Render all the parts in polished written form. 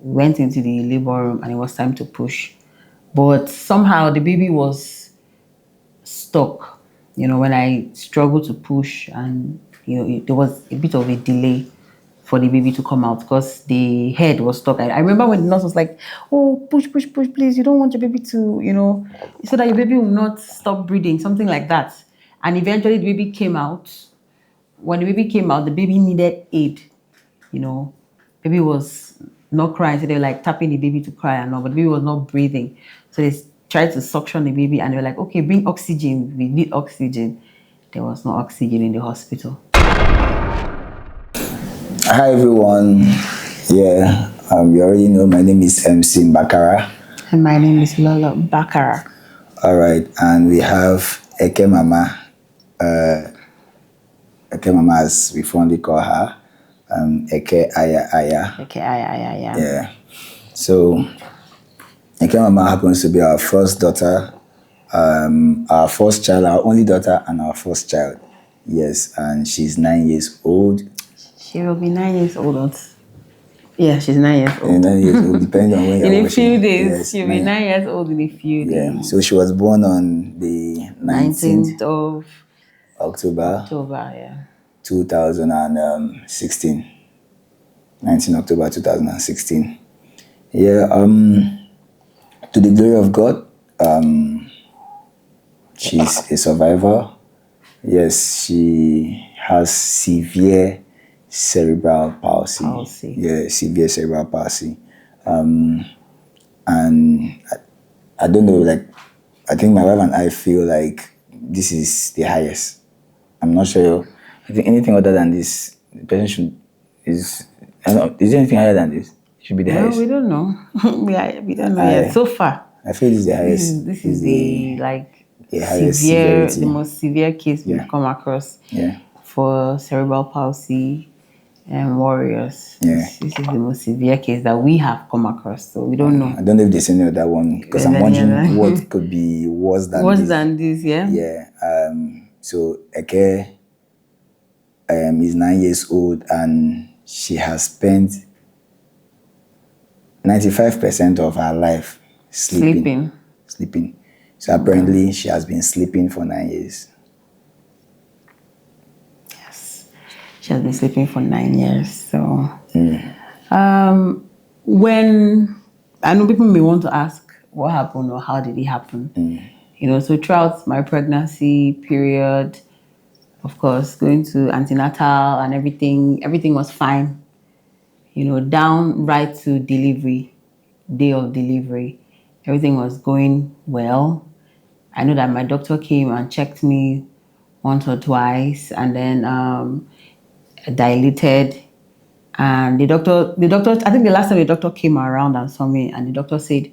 went into the labor room and it was time to push. But somehow the baby was stuck. When I struggled to push, and there was a bit of a delay for the baby to come out because the head was stuck. I remember when the nurse was like, "Oh, push, push, push, please! You don't want your baby to, so that your baby will not stop breathing," something like that. And eventually, the baby came out. When the baby came out, the baby needed aid. You know, baby was not crying, so they were like tapping the baby to cry and all, but the baby was not breathing. So they tried to suction the baby and they were like, "Okay, bring oxygen. We need oxygen." There was no oxygen in the hospital. Hi everyone. You already know my name is MC MBAKARA. And my name is Lola Bakara. All right, and we have Eke Mama. Eke Mama, as we fondly call her. Eke Aya Aya. Eke Aya Aya, yeah. Yeah. So Eke Mama happens to be our first daughter, our first child, our only daughter, and our first child. Yes, and she's 9 years old. She will be 9 years old. Yeah, she's 9 years old. 9 years old, depending on when you're In a watching. few days, Yes, she'll be 9 years old in a few days. Yeah, so she was born on the 19th of October, yeah. 2016. 19 October 2016. Yeah, to the glory of God, she's a survivor. Yes, she has severe cerebral palsy. Yeah, severe cerebral palsy. And I don't know, I think my wife and I feel like this is the highest. I'm not sure. I think anything other than this, the person is there anything higher than this? It should be the highest. We don't know. we don't know yet. So far, I feel this is the highest. This is the highest severe, severity. the most severe case we've come across. Yeah. For cerebral palsy and warriors. Yeah. This is the most severe case that we have come across, so we don't know. I don't know if there's any other one because I'm wondering what could be worse than this. Worse than this, yeah. Yeah. So Eke is 9 years old and she has spent 95% of her life sleeping. So apparently she has been sleeping for 9 years. Yes, she has been sleeping for 9 years. So, when I know people may want to ask what happened or how did it happen, so throughout my pregnancy period, of course, going to antenatal and everything was fine. Down right to delivery, day of delivery, everything was going well. I know that my doctor came and checked me once or twice, and then dilated. And the doctor, I think the last time the doctor came around and saw me, and the doctor said,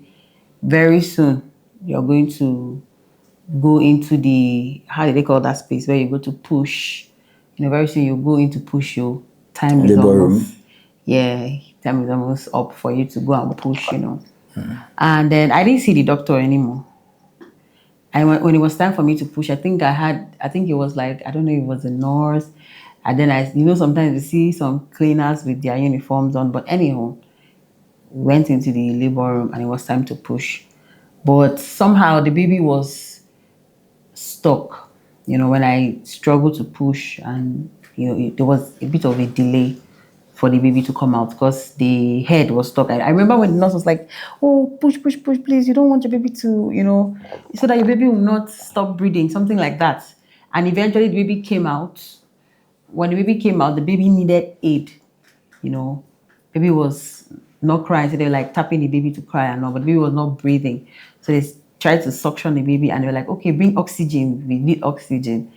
very soon you're going to go into the, how do they call that space where you go to push? Very soon you go into push. Your time is almost, time is almost up for you to go and push. And then I didn't see the doctor anymore. And when it was time for me to push, I think it was like, I don't know if it was a nurse. And then sometimes you see some cleaners with their uniforms on. But anyhow, we went into the labor room and it was time to push. But somehow the baby was stuck. When I struggled to push, and there was a bit of a delay for the baby to come out because the head was stuck. I remember when the nurse was like, "Oh, push, push, push, please! You don't want your baby to, so that your baby will not stop breathing," something like that. And eventually, the baby came out. When the baby came out, the baby needed aid. Baby was not crying, so they were like tapping the baby to cry and all, but the baby was not breathing. So they tried to suction the baby and they were like, "Okay, bring oxygen. We need oxygen."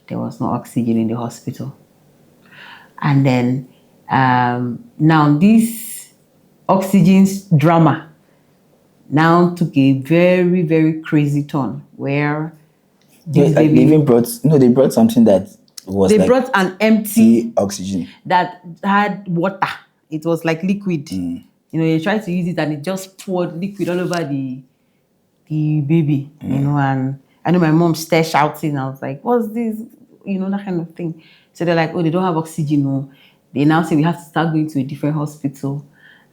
There was no oxygen in the hospital. And then now this oxygen drama now took a very, very crazy turn where they brought something that was they brought an empty oxygen that had water. It was like liquid. They tried to use it and it just poured liquid all over the baby. And I know my mom started shouting. I was like, "What's this?" That kind of thing. So they're like, "Oh, they don't have oxygen." No. They now say we have to start going to a different hospital.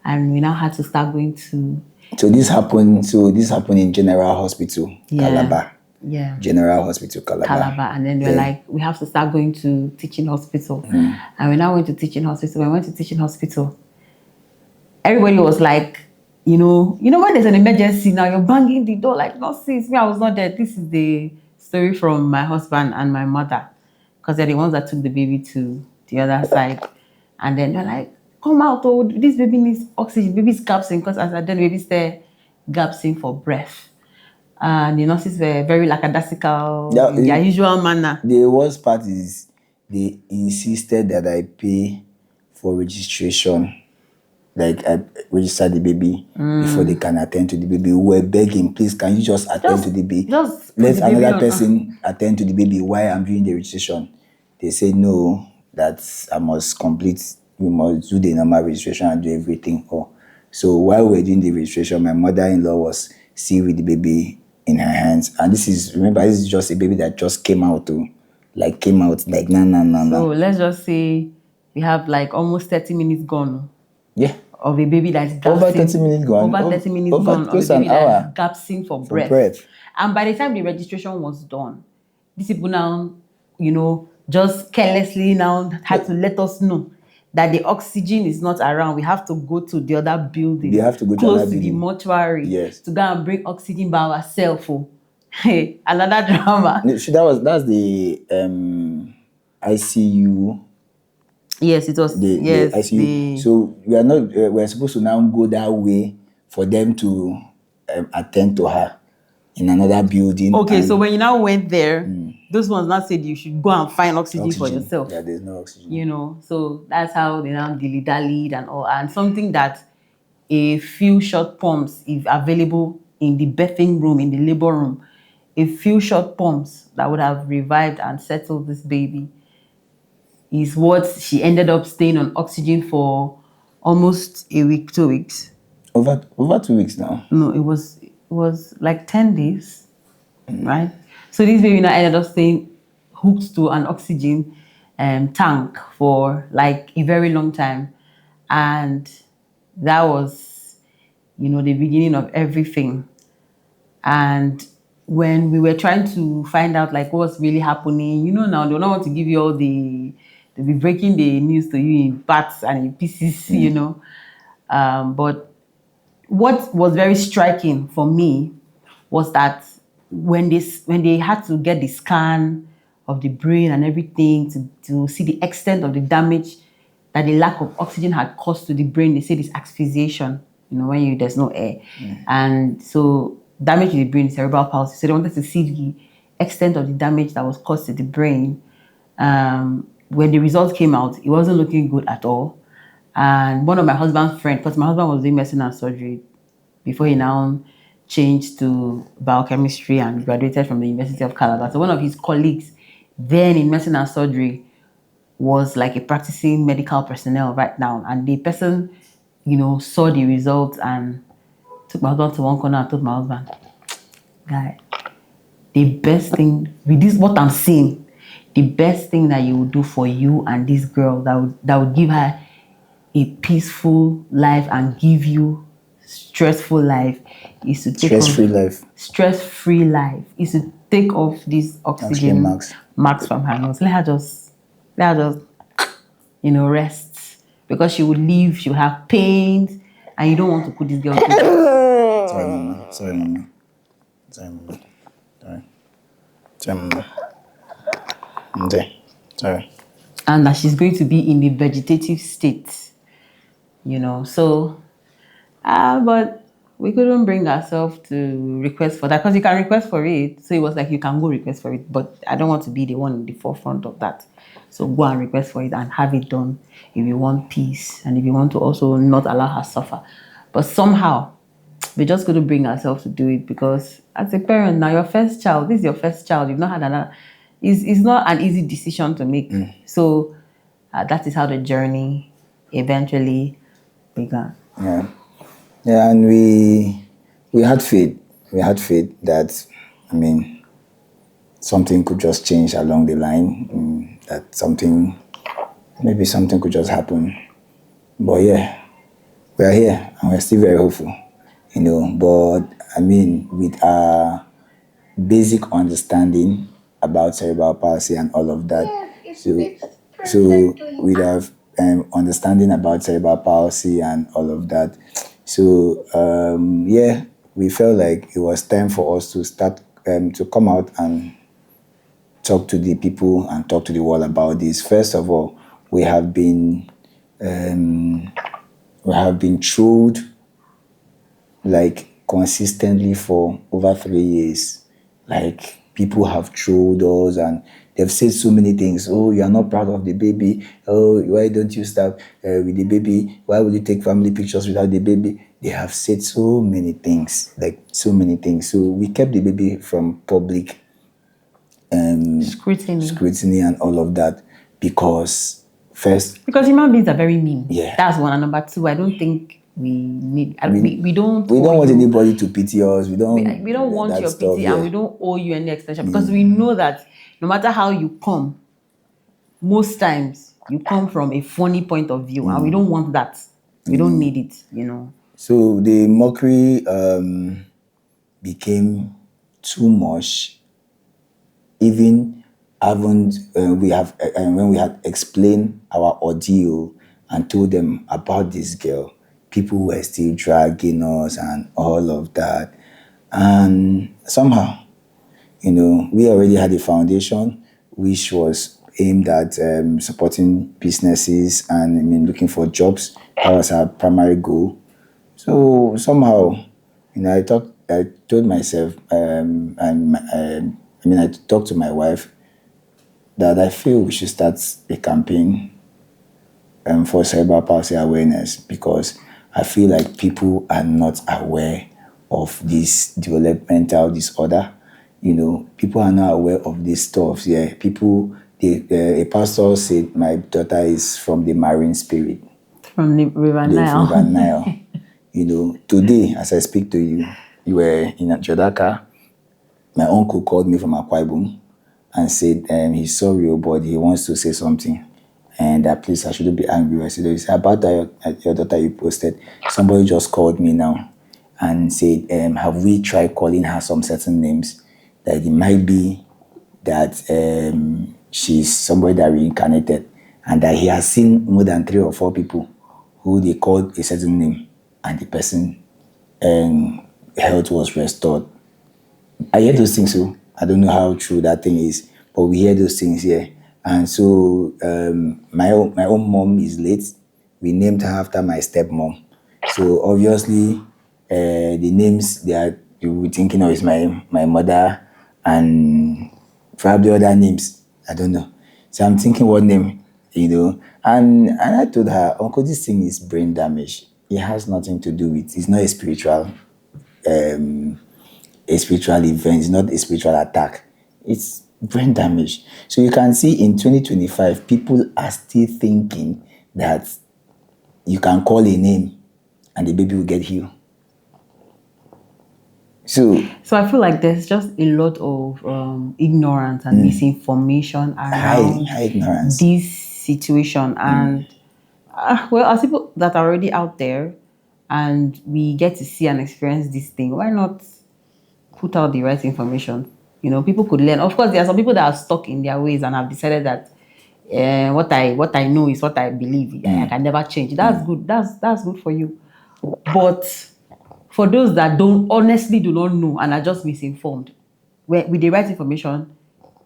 and we now had to start going to So this happened. So this happened in General Hospital, Calabar. yeah. General Hospital, Calabar, and then we were like, we have to start going to teaching hospital, and we now went to teaching hospital. When we went to teaching hospital, everybody was like, when there's an emergency now, you're banging the door like, no, sis, me, I was not there. This is the story from my husband and my mother, because they're the ones that took the baby to the other side, and then they're like, come out, oh, this baby needs oxygen, baby's gasping, because as I did, baby's there gasping for breath. And the nurses were very lackadaisical in their usual manner. The worst part is they insisted that I pay for registration. Like I registered the baby before they can attend to the baby. We were begging, please, can you just attend to the baby? Let another person attend to the baby while I'm doing the registration. They said no, that I must complete, we must do the normal registration and do everything. So while we were doing the registration, my mother-in-law was still with the baby in her hands. And this is just a baby that just came out no. So let's just say we have like almost 30 minutes gone. Yeah. Of a baby that's gasping. Over 30 minutes gone. Over 30 minutes gone. Of a baby that's gasping for breath. And by the time the registration was done, these people now, just carelessly now had to let us know that the oxygen is not around. We have to go to the other building. They have to go close to the mortuary. Yes. To go and bring oxygen by ourselves. Hey, another drama. That's the ICU. Yes, it was. The ICU. So we are not. We're supposed to now go that way for them to attend to her in another building. Okay, so when you now went there, those ones now said you should go and find oxygen for yourself. Yeah, there's no oxygen. So that's how they now dilly-dallied and all. And something that a few short pumps, if available in the birthing room, in the labor room, a few short pumps that would have revived and settled this baby is what she ended up staying on oxygen for almost a week, 2 weeks. Over 2 weeks now? No, it was like 10 days, right? So this baby now ended up staying hooked to an oxygen tank for like a very long time. And that was, the beginning of everything. And when we were trying to find out like what's really happening, now they don't want to give you all they'll be breaking the news to you in parts and in pieces, but what was very striking for me was that when they had to get the scan of the brain and everything to see the extent of the damage that the lack of oxygen had caused to the brain, they said it's asphyxiation, when there's no air. And so damage to the brain is cerebral palsy. So they wanted to see the extent of the damage that was caused to the brain. When the results came out, it wasn't looking good at all. And one of my husband's friends, because my husband was doing medicine and surgery before he now changed to biochemistry and graduated from the University of Calabar. So one of his colleagues then in medicine and surgery was like a practicing medical personnel right now. And the person, saw the results and took my husband to one corner and told my husband, guy, the best thing, with this, what I'm seeing, the best thing that you would do for you and this girl that would give her a peaceful life and give you stressful life is to take stress-free life is to take off this oxygen marks from her nose. Let her just rest, because she would leave, she would have pain, and you don't want to put this girl through. Sorry, mama. Sorry. And that she's going to be in the vegetative state, so but we couldn't bring ourselves to request for that, because you can request for it. So it was like, you can go request for it, but I don't want to be the one in the forefront of that. So go and request for it and have it done if you want peace and if you want to also not allow her suffer. But somehow we just couldn't bring ourselves to do it, because as a parent now, your first child, this is your first child, you've not had another. It's not an easy decision to make. So that is how the journey eventually began. Yeah, and we had faith. We had faith that, something could just change along the line. That maybe something could just happen. But yeah, we are here and we're still very hopeful, But I mean, with our basic understanding about cerebral palsy and all of that, so we have understanding about cerebral palsy and all of that. So yeah, we felt like it was time for us to start to come out and talk to the people and talk to the world about this. First of all, we have been trolled like consistently for over 3 years. Like people have trolled us and they've said so many things. Oh, you are not proud of the baby. Oh, why don't you start with the baby? Why will you take family pictures without the baby? They have said so many things, like so many things. So we kept the baby from public scrutiny and all of that because first, because human beings are very mean. Yeah. That's one. And number two, I don't think we don't want anybody to pity us. We don't want your stuff, pity, yeah. and we don't owe you any extension because we know that no matter how you come, most times you come from a funny point of view, and we don't want that. We don't need it. So the mockery became too much. Even haven't we have when we had explained our ordeal and told them about this girl, people were still dragging us and all of that. And somehow, we already had a foundation which was aimed at supporting businesses and looking for jobs. That was our primary goal. So somehow, I told myself, I talked to my wife that I feel we should start a campaign for cerebral palsy awareness because I feel like people are not aware of this developmental disorder. People are not aware of this stuff. Yeah, a pastor said my daughter is from the marine spirit. From the River Nile. River Nile. Today, as I speak to you, you were in Jodaka. My uncle called me from Akwa Ibom and said he's sorry, but he wants to say something. And that please, I shouldn't be angry. I said, about that, your daughter you posted. Somebody just called me now and said, have we tried calling her some certain names? That it might be that she's somebody that reincarnated and that he has seen more than 3 or 4 people who they called a certain name and the person health was restored. I hear those things, so I don't know how true that thing is, but we hear those things here. And so my own mom is late. We named her after my stepmom. So obviously the names that you were thinking of is my mother and probably other names. I don't know. So I'm thinking what name, And I told her, Uncle, this thing is brain damage. It has nothing to do with, it's not a spiritual event, it's not a spiritual attack. It's brain damage. So you can see in 2025, people are still thinking that you can call a name and the baby will get healed. So I feel like there's just a lot of ignorance and misinformation around high ignorance. This situation. And as people that are already out there and we get to see and experience this thing, why not put out the right information? People could learn. Of course, there are some people that are stuck in their ways and have decided that what I know is what I believe. I can never change. That's good. That's good for you. But for those that honestly do not know and are just misinformed, with the right information,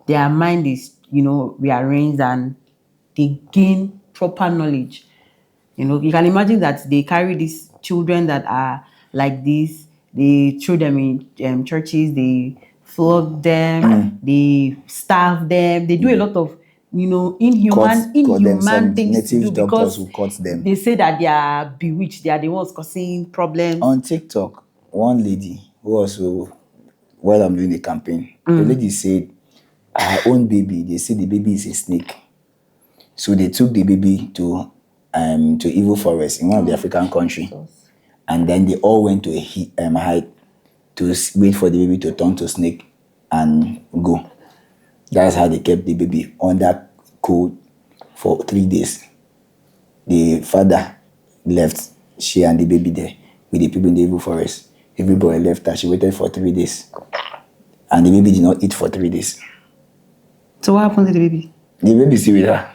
their mind is, rearranged and they gain proper knowledge. You can imagine that they carry these children that are like this. They throw them in churches. They flog them. They starve them. They do a lot of inhuman things to do because they say that they are bewitched. They are the ones causing problems. On TikTok, one lady who also, while I'm doing the campaign, the lady said her own baby, they say the baby is a snake. So they took the baby to Evil Forest in one of the African countries. And then they all went to a height to wait for the baby to turn to snake and go. That's how they kept the baby under cold for 3 days. The father left she and the baby there with the people in the evil forest. Everybody left her. She waited for 3 days. And the baby did not eat for 3 days. So what happened to the baby? The baby is still with her.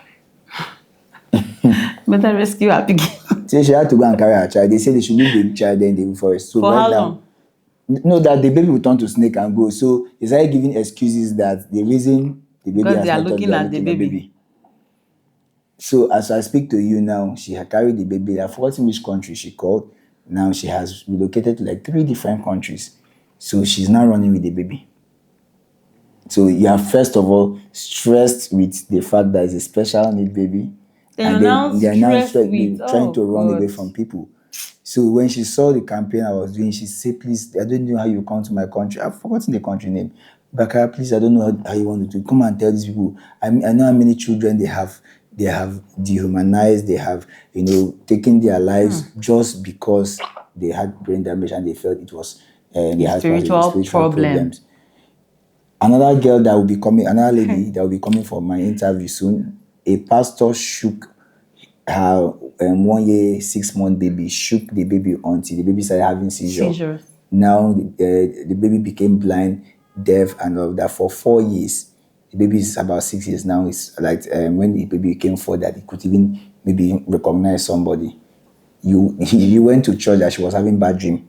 Better rescue her piggy. So she had to go and carry her child. They said they should leave the child there in the evil forest. So For right how now, long? no, that the baby will turn to snake and go. So they started giving excuses that the reason the baby Because has they are not touched, looking they are at the looking baby. So as I speak to you now, she had carried the baby. I've forgotten which country she called. Now she has relocated to like 3 different countries. So she's now running with the baby. So you are first of all stressed with the fact that it's a special need baby. Then And you're now then they are now stressed with, trying to run away God. from people. So when she saw the campaign I was doing, she said, please, I don't know how you come to my country. I've forgotten the country name. Bakara, please, I don't know how you want to do. Come and tell these people. I know how many children they have dehumanized, they have, taken their lives just because they had brain damage and they felt it was they had Spiritual problems. Another girl that will be coming, another lady that will be coming for my interview soon, a pastor shook her 1 year, 6 month baby, shook the baby until the baby started having Seizures. Now the baby became blind, deaf, and all of that for 4 years. The baby is about 6 years now. It's like when the baby became 4 that he could even maybe recognize somebody. You went to church that she was having bad dream,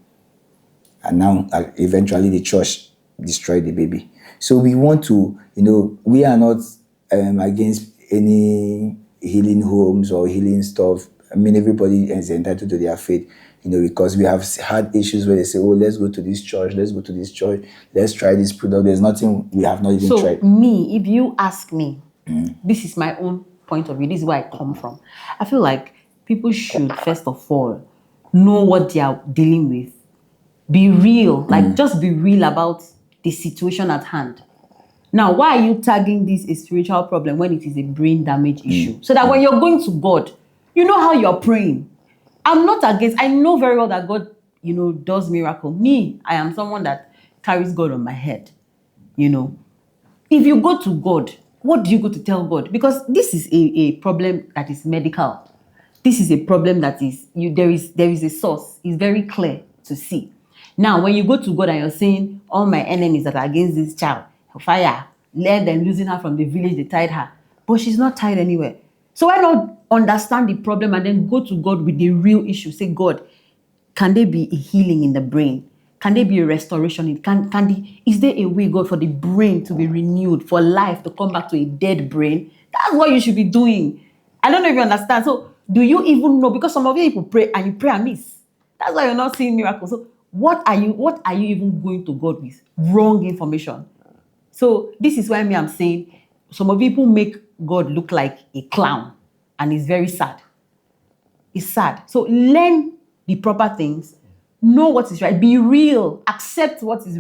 and now eventually the church destroyed the baby. So we want to, we are not against any healing homes or healing stuff. I mean, everybody is entitled to their faith, because we have had issues where they say, oh, let's go to this church, let's try this product. There's nothing we have not even tried. So me, if you ask me, this is my own point of view, this is where I come from. I feel like people should first of all know what they are dealing with. Be real, like just be real about the situation at hand. Now, why are you tagging this a spiritual problem when it is a brain damage issue? So that when you're going to God, you know how you're praying. I'm not against, I know very well that God, does miracle. Me, I am someone that carries God on my head. If you go to God, what do you go to tell God? Because this is a problem that is medical. This is a problem that is, there is a source. It's very clear to see. Now, when you go to God and you're saying, all my enemies that are against this child, fire, let them losing her from the village, they tied her. But she's not tied anywhere. So why not understand the problem and then go to God with the real issue? Say, God, can there be a healing in the brain? Can there be a restoration? Is there a way, God, for the brain to be renewed, for life to come back to a dead brain? That's what you should be doing. I don't know if you understand. So do you even know? Because some of you people pray and you pray amiss. That's why you're not seeing miracles. So what are you even going to God with? Wrong information. So this is why I'm saying some of people make God look like a clown, and it's very sad. It's sad. So learn the proper things, know what is right, be real, accept what is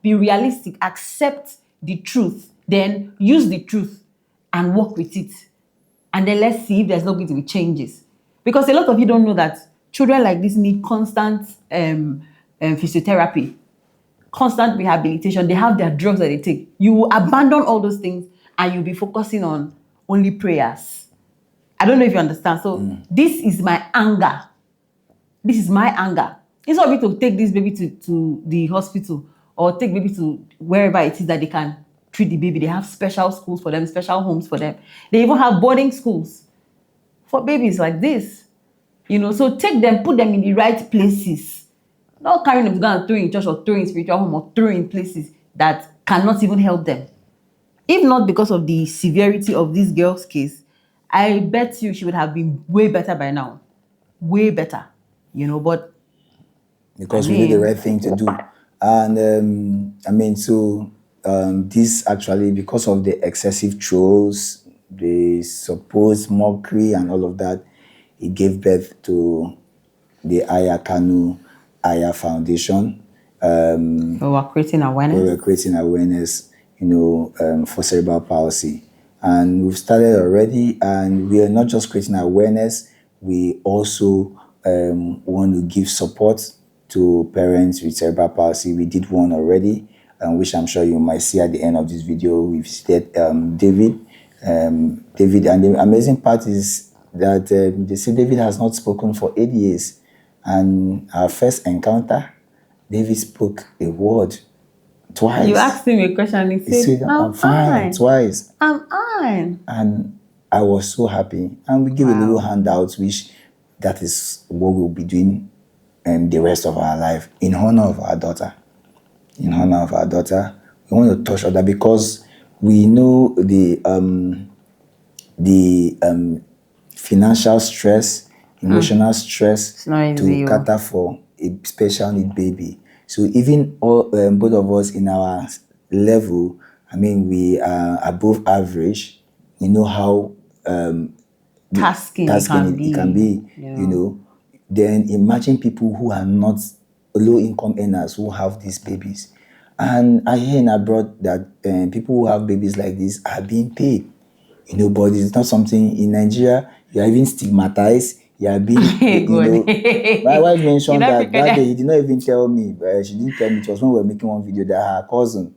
be realistic, accept the truth, then use the truth and work with it. And then let's see if there's not going to be changes. Because a lot of you don't know that children like this need constant physiotherapy, constant rehabilitation. They have their drugs that they take. You will abandon all those things and you'll be focusing on only prayers. I don't know if you understand. So this is my anger. This is my anger. Instead of me to take this baby to the hospital or take baby to wherever it is that they can treat the baby, they have special schools for them, special homes for them. They even have boarding schools for babies like this. So take them, put them in the right places. Not carrying them to go and throw in church or throw in spiritual home or throw in places that cannot even help them. If not because of the severity of this girl's case, I bet you she would have been way better by now. Way better. But because we did the right thing to do. And this actually, because of the excessive trolls, the supposed mockery and all of that, it gave birth to the Aya Kanu Aya Foundation. we're creating awareness. Where we're creating awareness, for cerebral palsy. And we've started already, and we are not just creating awareness, we also want to give support to parents with cerebral palsy. We did one already, which I'm sure you might see at the end of this video. We've visited David. David, and the amazing part is that they say David has not spoken for 8 years. And our first encounter, David spoke a word twice. You asked him a question and He said, I'm fine, twice. I'm fine. And I was so happy. And we gave a little handout, which that is what we'll be doing the rest of our life in honor of our daughter. In honor of our daughter, we want to touch other because we know the financial stress, emotional stress to cater for a special need baby. So even all both of us in our level, I mean, we are above average. We know how tasking it can be, you know. Then imagine people who are not low income earners who have these babies. And I hear in abroad that people who have babies like this are being paid, you know, but it's not something in Nigeria. You are even stigmatized. You are being, you know. My wife mentioned that day. He did not even tell me. She didn't tell me. It was when we were making one video that her cousin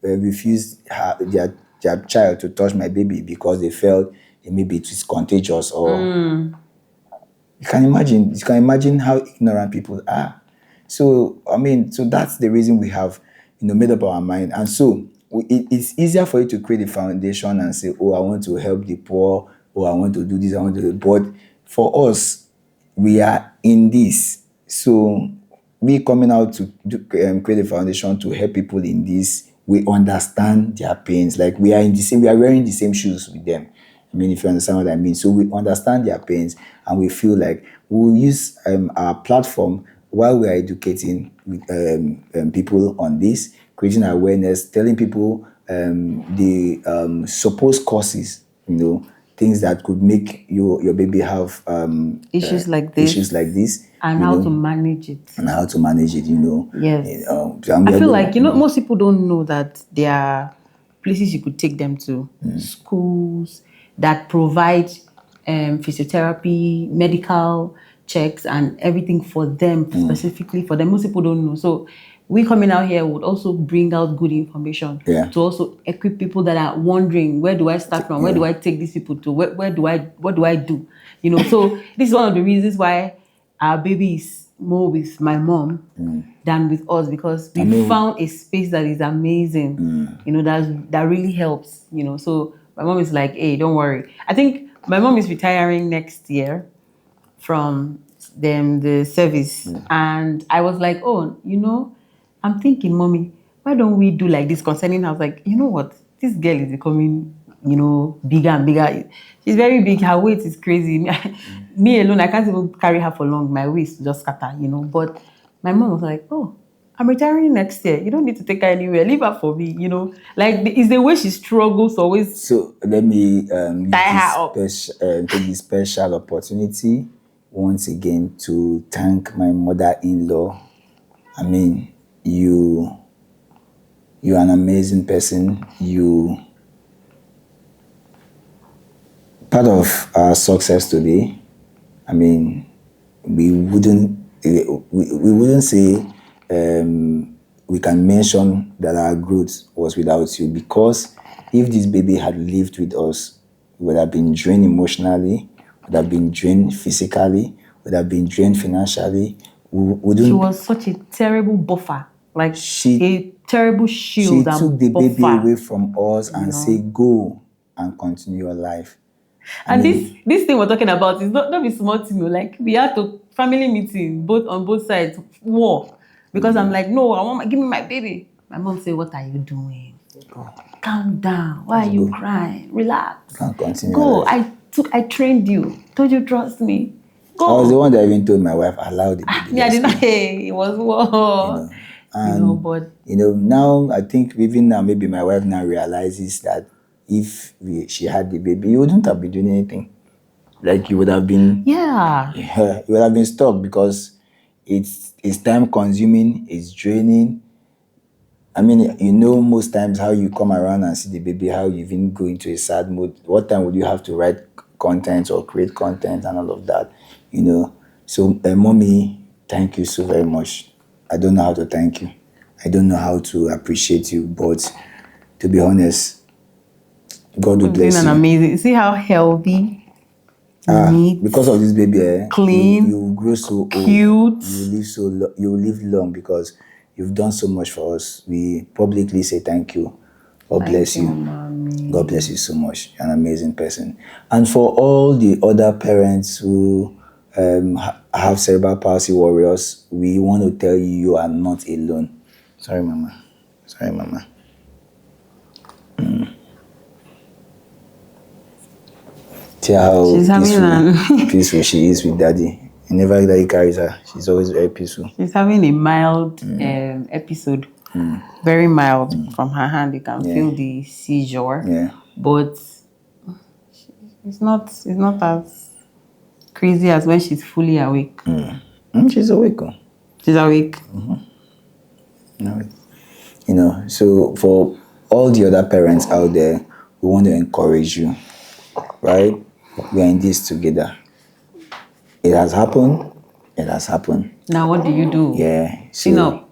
refused their child to touch my baby because they felt maybe it was contagious or. You can imagine how ignorant people are. So I mean, so that's the reason we have, you know, made up our mind. And so it's easier for you to create a foundation and say, oh, I want to help the poor, or I want to do this, I want to do it. But for us, we are in this. So we coming out to create a foundation to help people in this. We understand their pains. Like we are wearing the same shoes with them. I mean, if you understand what I mean. So we understand their pains and we feel like we'll use our platform while we are educating people on this, creating awareness, telling people the supposed causes, you know, things that could make your baby have issues like this. And how to manage it. And how to manage it, you know. Yes. I feel like, most people don't know that there are places you could take them to, schools that provide physiotherapy, medical checks, and everything for them, specifically for them. Most people don't know. So we coming out here would also bring out good information to also equip people that are wondering, where do I start from? Where do I take these people to? What do I do? You know, so this is one of the reasons why our baby is more with my mom than with us, because we found a space that is amazing, you know, that really helps, you know. So my mom is like, hey, don't worry. I think my mom is retiring next year from the service. And I was like, oh, you know, I'm thinking, mommy, why don't we do like this concerning her? I was like, you know what? This girl is becoming, you know, bigger and bigger. She's very big. Her weight is crazy. Me alone, I can't even carry her for long. My waist just scatter, you know. But my mom was like, oh, I'm retiring next year. You don't need to take her anywhere. Leave her for me, you know. Like, it's the way she struggles always. So let me tie her up. take this special opportunity once again to thank my mother-in-law. I mean, you're an amazing person. You part of our success today. I mean, we wouldn't say we can mention that our growth was without you, because if this baby had lived with us, we would have been drained emotionally, would have been drained physically, would have been drained financially. She was such a terrible buffer, like a terrible shield. She took the baby away from us and said, go and continue your life. And this thing we're talking about is not be small, you know. Like, we had to family meeting on both sides, war, because I'm like, no, give me my baby. My mom said, what are you doing? Calm down. Why are you crying? Relax. Can't continue. Go. I trained you. Don't you trust me? Go. I was the one that even told my wife, allow the baby. I did not. Hey, it was war. But now I think even now maybe my wife now realizes that if she had the baby, you wouldn't have been doing anything. Like, you would have been, you would have been stuck, because it's time consuming, it's draining. I mean, most times how you come around and see the baby, how you even go into a sad mood. What time would you have to write content or create content and all of that, So, mommy, thank you so very much. I don't know how to thank you. I don't know how to appreciate you, but to be honest, God will bless you. Amazing. See how healthy neat, because of this baby, clean, you grow so old. cute. You live long because you've done so much for us. We publicly say thank you. God bless you. Mommy. God bless you so much. You're an amazing person. And for all the other parents who have cerebral palsy warriors, we want to tell you you are not alone. Sorry, Mama. Sorry, Mama. See how She's having peaceful she is with Daddy. Whenever Daddy carries her, she's always very peaceful. She's having a mild episode, very mild from her hand. You can feel the seizure, but it's not as crazy as when she's fully awake. She's awake. Oh. She's awake. So for all the other parents out there, we want to encourage you, right? We are in this together. It has happened. It has happened. Now what do you do? Yeah. So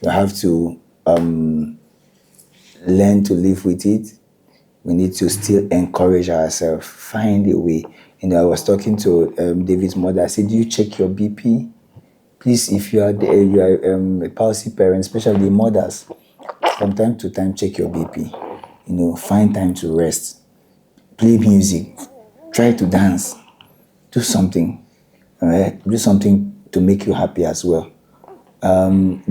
you have to learn to live with it. We need to still encourage ourselves. Find a way. I was talking to David's mother. I said, "Do you check your BP? Please, if you are a palsy parent, especially the mothers, from time to time check your BP. Find time to rest. Play music. Try to dance. Do something. All right? Do something to make you happy as well.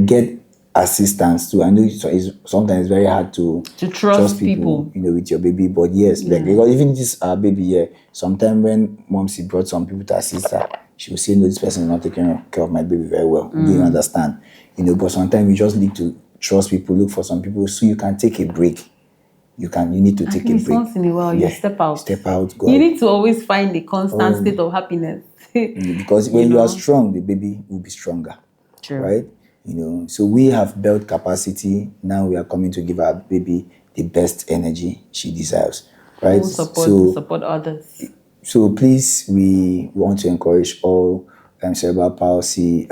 Get assistance too. I know it's sometimes very hard to trust people. With your baby, but yes, because even this baby here, sometimes when Momsy brought some people to assist her, she will say, "No, this person is not taking care of my baby very well." Do you understand? But sometimes you just need to trust people. Look for some people so you can take a break. You need to take a break. Once in a while, you step out. Step out. Go you out. need to always find a constant state of happiness. Because when you are strong, the baby will be stronger. True. Right? So we have built capacity. Now we are coming to give our baby the best energy she deserves. Right? Support others. So please, we want to encourage all cerebral palsy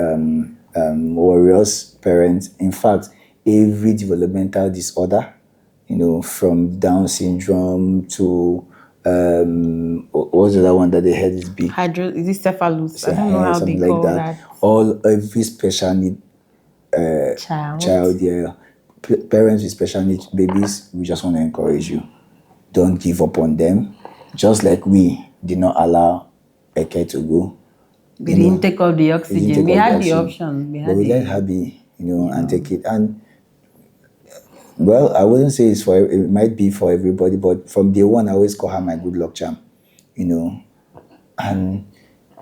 warriors, parents. In fact, every developmental disorder, from Down syndrome to what's the other one that they had is big? Is it cephalus? I don't know how they call that. Every special need child, parents with special needs babies, we just want to encourage you. Don't give up on them. Just like we did not allow Eke to go. They didn't take all the oxygen. We had the option. But we let her be, and take it. And well, I wouldn't say it might be for everybody, but from day one, I always call her my good luck charm, And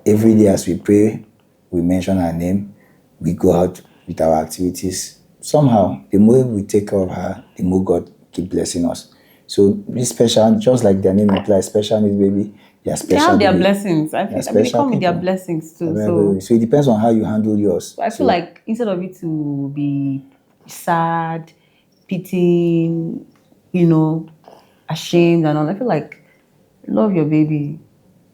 every day as we pray, we mention her name, we go out with our activities. Somehow, the more we take care of her, the more God keep blessing us. So be special, just like their name implies, special needs baby. They have their blessings. I feel they come with their blessings too. So it depends on how you handle yours. So I feel like instead of it to be sad, pitying, ashamed and all, I feel like love your baby.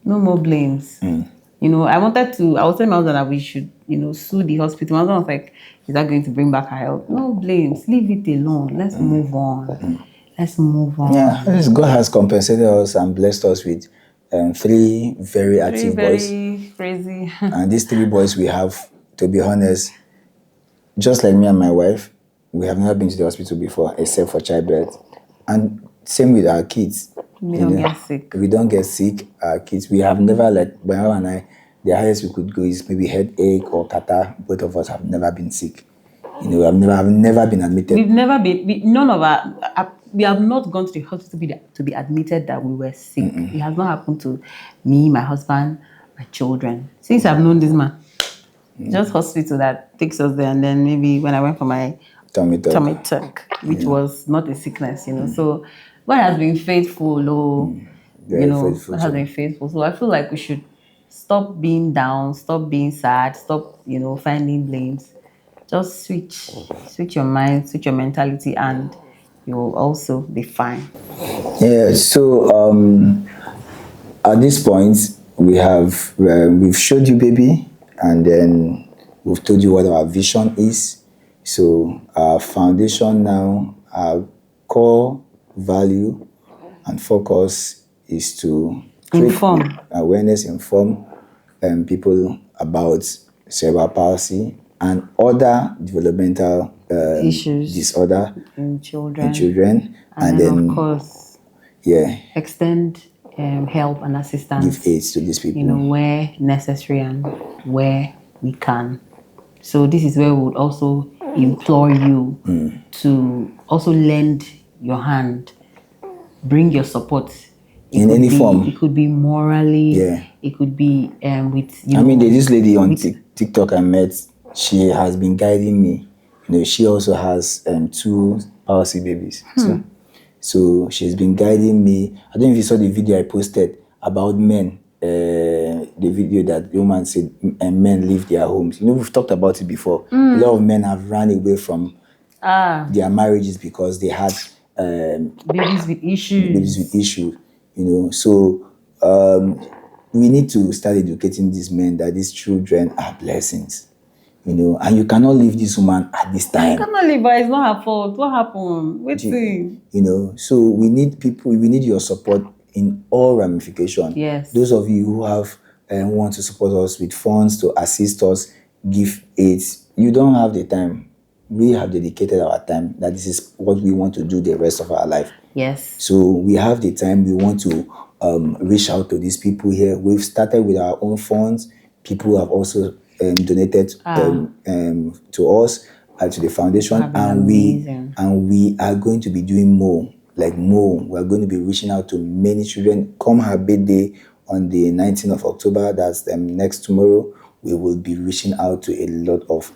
No more blames. I was telling my husband that we should, sue the hospital. My husband was like, is that going to bring back her health? No blames. Leave it alone. Let's move on. Let's move on. Yeah, God has compensated us and blessed us with 3 very active boys. Very crazy. And these 3 boys we have, to be honest, just like me and my wife, we have never been to the hospital before, except for childbirth. And same with our kids. We don't get sick. We don't get sick. Our kids, we have never, like, Brian and I, the highest we could go is maybe headache or catarrh. Both of us have never been sick. I've never been admitted. We've never been, none of we have not gone to the hospital to be admitted that we were sick. It has not happened to me, my husband, my children. Since I've known this man, just hospital that takes us there. And then maybe when I went for my tummy tuck, which was not a sickness, So God has been faithful, faithful. God has been faithful. So I feel like we should stop being down, stop being sad, stop, finding blames. Just switch your mind, switch your mentality, and you'll also be fine. Yeah. So at this point, we've showed you baby, and then we've told you what our vision is. So our foundation now, our core value and focus is to Inform awareness, inform people about cerebral palsy and other developmental issues disorder in in children, children, and then of course yeah, extend help and assistance, give aids to these people. where necessary and where we can. So this is where we would also implore you to also lend your hand, bring your support. In any form. It could be morally. Yeah. It could be with I mean, there's this lady on TikTok I met. She has been guiding me. She also has 2 palsy babies. So she's been guiding me. I don't know if you saw the video I posted about men. The video that the woman said men leave their homes. We've talked about it before. A lot of men have run away from their marriages because they had babies with issues. So we need to start educating these men that these children are blessings. And you cannot leave this woman at this time. You cannot leave, but it's not her fault. What happened? Waiting. So we need people. We need your support in all ramifications. Yes. Those of you who have who want to support us with funds to assist us, give aids. You don't have the time. We have dedicated our time that this is what we want to do the rest of our life. Yes. So we have the time. We want to reach out to these people here. We've started with our own funds. People have also donated to us, to the foundation, and we are going to be doing more. We're going to be reaching out to many children. Come her birthday on the 19th of October, that's next tomorrow, we will be reaching out to a lot of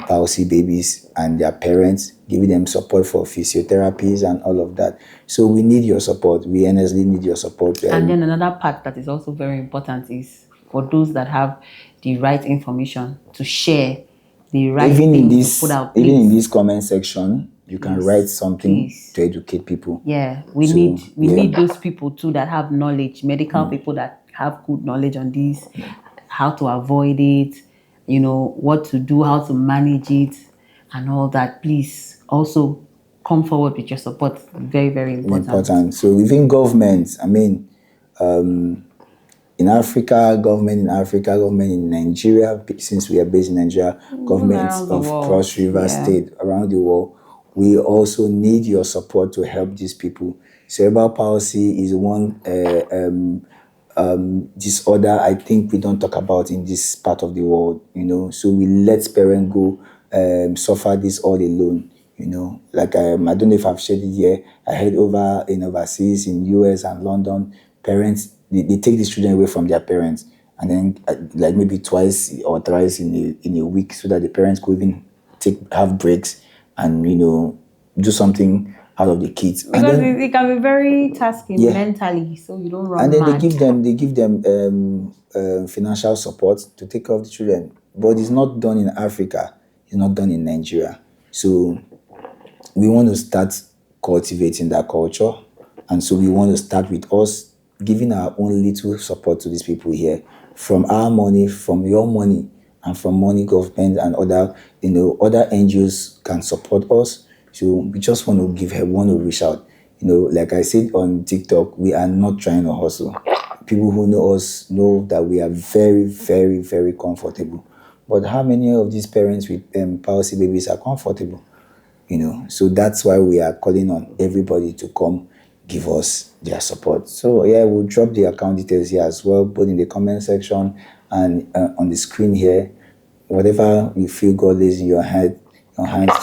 palsy babies and their parents, giving them support for physiotherapies and all of that. So we need your support. We earnestly need your support. And then another part that is also very important is for those that have the right information to share the right things to put out. Even in this comment section, you can write something to educate people. Yeah, we need those people too that have knowledge, medical people that have good knowledge on this, how to avoid it, what to do, how to manage it, and all that. Please also come forward with your support. Very, very important. So within government, I mean, in Africa, government in Nigeria, since we are based in Nigeria, governments of Cross River State around the world, we also need your support to help these people. Cerebral palsy is one disorder I think we don't talk about in this part of the world, so we let parents go suffer this all alone. Like I don't know if I've shared it here. I heard overseas in US and London, parents they take these children away from their parents, and then like maybe twice or thrice in a week, so that the parents could even have breaks and do something out of the kids. Because it can be very tasking mentally, so you don't run. And then they give them financial support to take care of the children, but it's not done in Africa. It's not done in Nigeria. So we want to start cultivating that culture, and so we want to start with us giving our own little support to these people here, from our money, from your money, and from money government and other NGOs can support us. So we just want to reach out. Like I said on TikTok, we are not trying to hustle. People who know us know that we are very, very, very comfortable. But how many of these parents with palsy babies are comfortable? So that's why we are calling on everybody to come give us their support. So we'll drop the account details here as well, both in the comment section and on the screen here. Whatever you feel God lays in your hands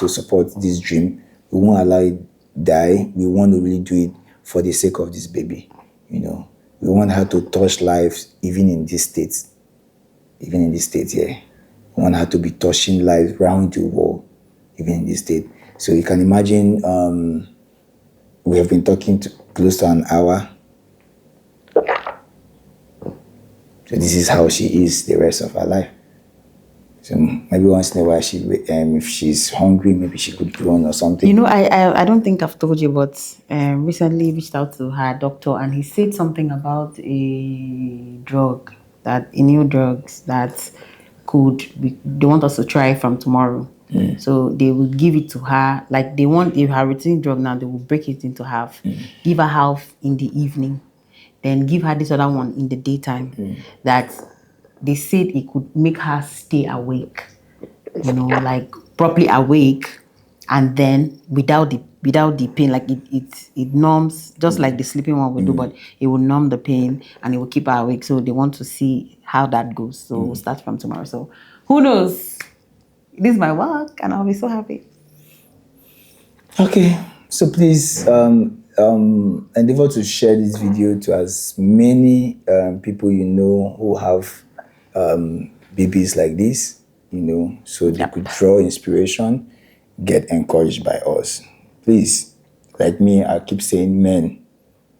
to support this dream, we won't allow it die. We want to really do it for the sake of this baby. We want her to touch lives even in this state. Even in this state here. We want her to be touching lives around the world, even in this state. So you can imagine we have been talking close to an hour. So this is how she is the rest of her life. So maybe once in a while, if she's hungry, maybe she could run or something. I don't think I've told you, but recently reached out to her doctor, and he said something about a new drugs that they want us to try from tomorrow. So they will give it to her, like if her routine drug now, they will break it into half, give her half in the evening, then give her this other one in the daytime. That they said it could make her stay awake, like properly awake, and then without the pain, like it numbs, just like the sleeping one will do, but it will numb the pain and it will keep her awake. So they want to see how that goes. So we'll start from tomorrow. So who knows? This is my work, and I'll be so happy. Okay, so please endeavor to share this video to as many people you know who have babies like this, so they could draw inspiration, get encouraged by us. Please, like me, I keep saying, men,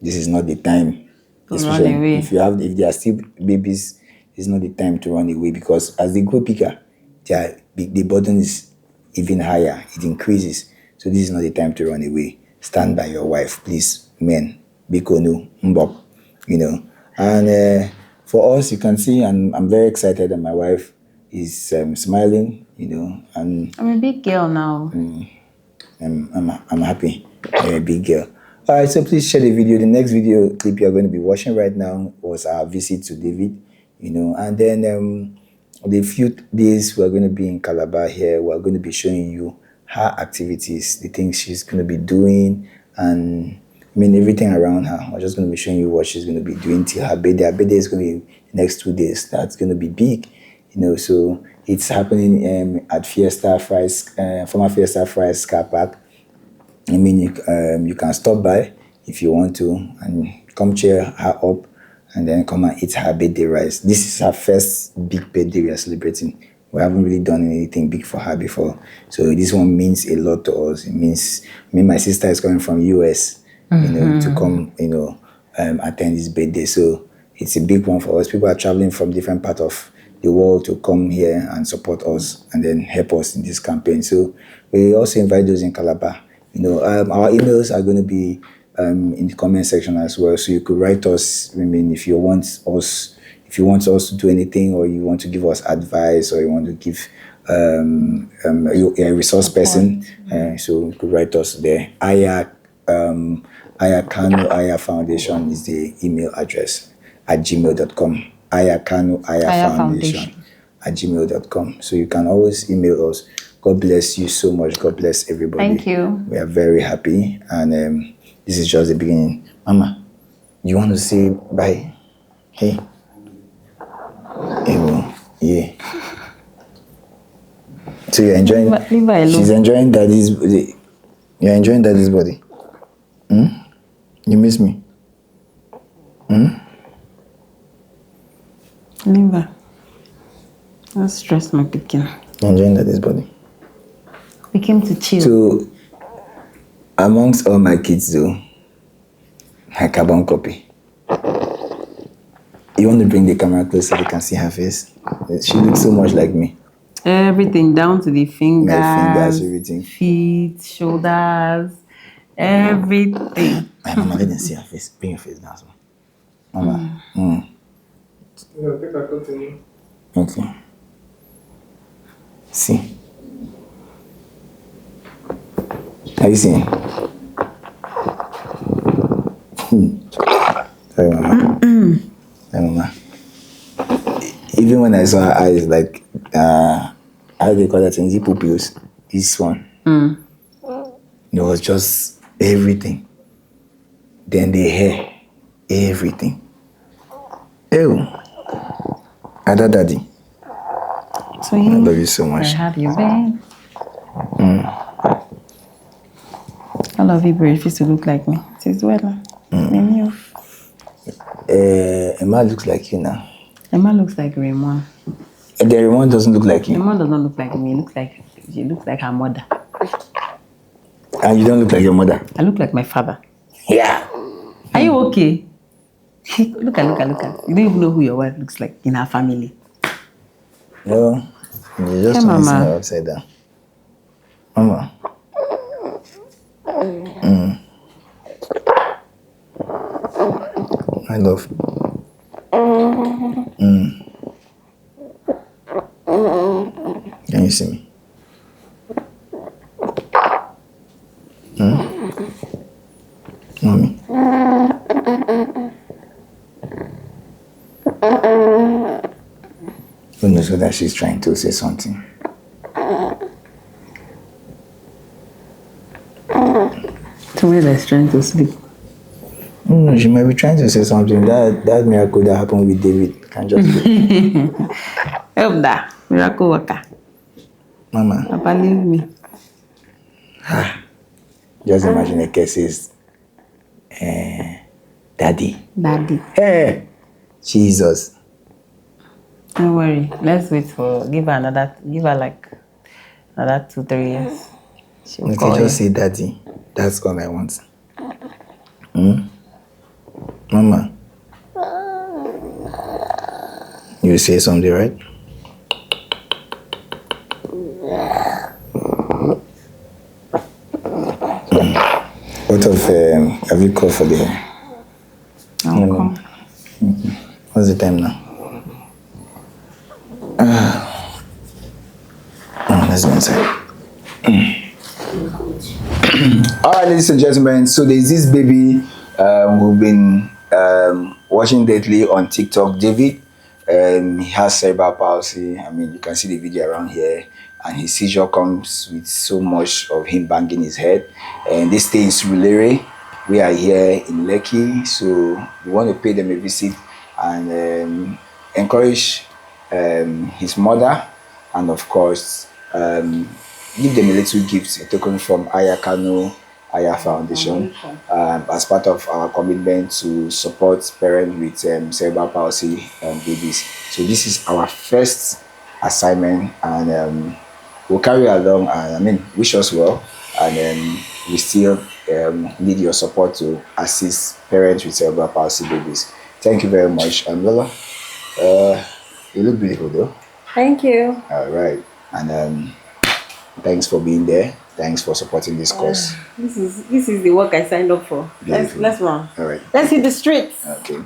this is not the time. Run away. If they are still babies, it's not the time to run away, because as they grow bigger, the burden is even higher. It increases. So this is not the time to run away. Stand by your wife, please, men. Bikonu, mbok, And for us, you can see, and I'm very excited that my wife is smiling, and I'm a big girl now. I'm happy. I'm a big girl. All right, so please share the video. The next video clip you're going to be watching right now was our visit to David, and then the few days we're going to be in Calabar here, we're going to be showing you her activities, the things she's going to be doing, and everything around her. We're just going to be showing you what she's going to be doing till her birthday. Her birthday is going to be the next 2 days. That's going to be big, so it's happening at Fiesta Fries, former Fiesta Fries car park. You can stop by if you want to and come cheer her up and then come and eat her birthday rice. This is her first big birthday we are celebrating. We haven't really done anything big for her before. So this one means a lot to us. It means, my sister is coming from US, to come, attend this birthday. So it's a big one for us. People are traveling from different parts of the world to come here and support us and then help us in this campaign. So we also invite those in Calabar. Our emails are going to be in the comment section as well. So you could write us. If you want us to do anything, or you want to give us advice, or you want to give a resource person, so you could write us there. Aya Kano Aya Foundation is the email address at gmail.com. Aya Kano Aya Foundation at gmail.com. So you can always email us. God bless you so much. God bless everybody. Thank you. We are very happy, and this is just the beginning. Mama, you want to say bye? Hey. Yeah. So you're enjoying. Leave her alone. She's enjoying daddy's body. You're enjoying daddy's body. You miss me? Leave her. Don't stress my picking. You're enjoying daddy's body. We came to chill. So, amongst all my kids, though, my carbon copy. You want to bring the camera close so they can see her face? She looks so much like me. Everything down to the fingers. My fingers, everything. Feet, shoulders, everything. My mama, let them see her face. Bring your face down. Mama. Okay. See. Have you seen? Sorry, Mama. Sorry, Mama. Even when I saw her eyes, like, how do they call that thing? Pupils. This one. It was just everything. Then the hair. Everything. Ew. Ada Daddy. Sweet. I love you so much. Where have you been? I love you, but it used to look like me. It is well. Emma looks like you now. Emma looks like Raymond. The Raymond doesn't look like you. Raymond does not look like me. She looks like her mother. And you don't look like your mother. I look like my father. Yeah. Are you okay? Look at. You don't even know who your wife looks like in her family. No. You just Hey, want to see Mama. her upside down. Mama. My love. Can you see me? Mommy. that she's trying to say something. Somebody that's trying to sleep. No, she might be trying to say something. That miracle that happened with David can just be. Help that. Miracle worker. Mama, Papa, leave me. just imagine a case says, Daddy. Daddy. Hey, Jesus. Don't worry. Let's wait for give her like another 2-3 years. She'll Okay, call just you. say Daddy. That's all I want. Mama. You say something, right? What of have you called for the I'll come. What's the time now? Let's go inside. All right, ladies and gentlemen. So there's this baby we've been watching lately on TikTok. David, he has cerebral palsy. I mean, you can see the video around here, and his seizure comes with so much of him banging his head. And this stay in Surulere. We are here in Lekki, so we want to pay them a visit and encourage his mother, and of course give them a little gift, a token from Ayakano Aya Foundation, as part of our commitment to support parents with cerebral palsy babies. So this is our first assignment, and we'll carry along. And I mean, wish us well, and we still need your support to assist parents with cerebral palsy babies. Thank you very much, Lola. You look beautiful, though. Thank you. All right, and thanks for being there. Thanks for supporting this cause. This is the work I signed up for. Let's run. All right. Let's hit the streets. Okay.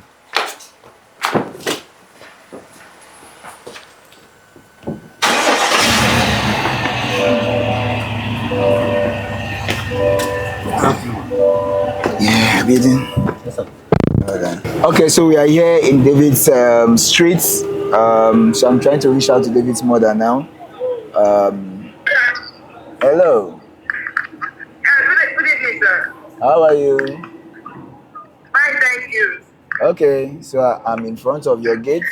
Yeah, beating. Well done. Okay, so we are here in David's streets. So I'm trying to reach out to David's mother now. Hello. Good evening, sir. How are you? Fine, thank you. Okay, so I'm in front of your gate.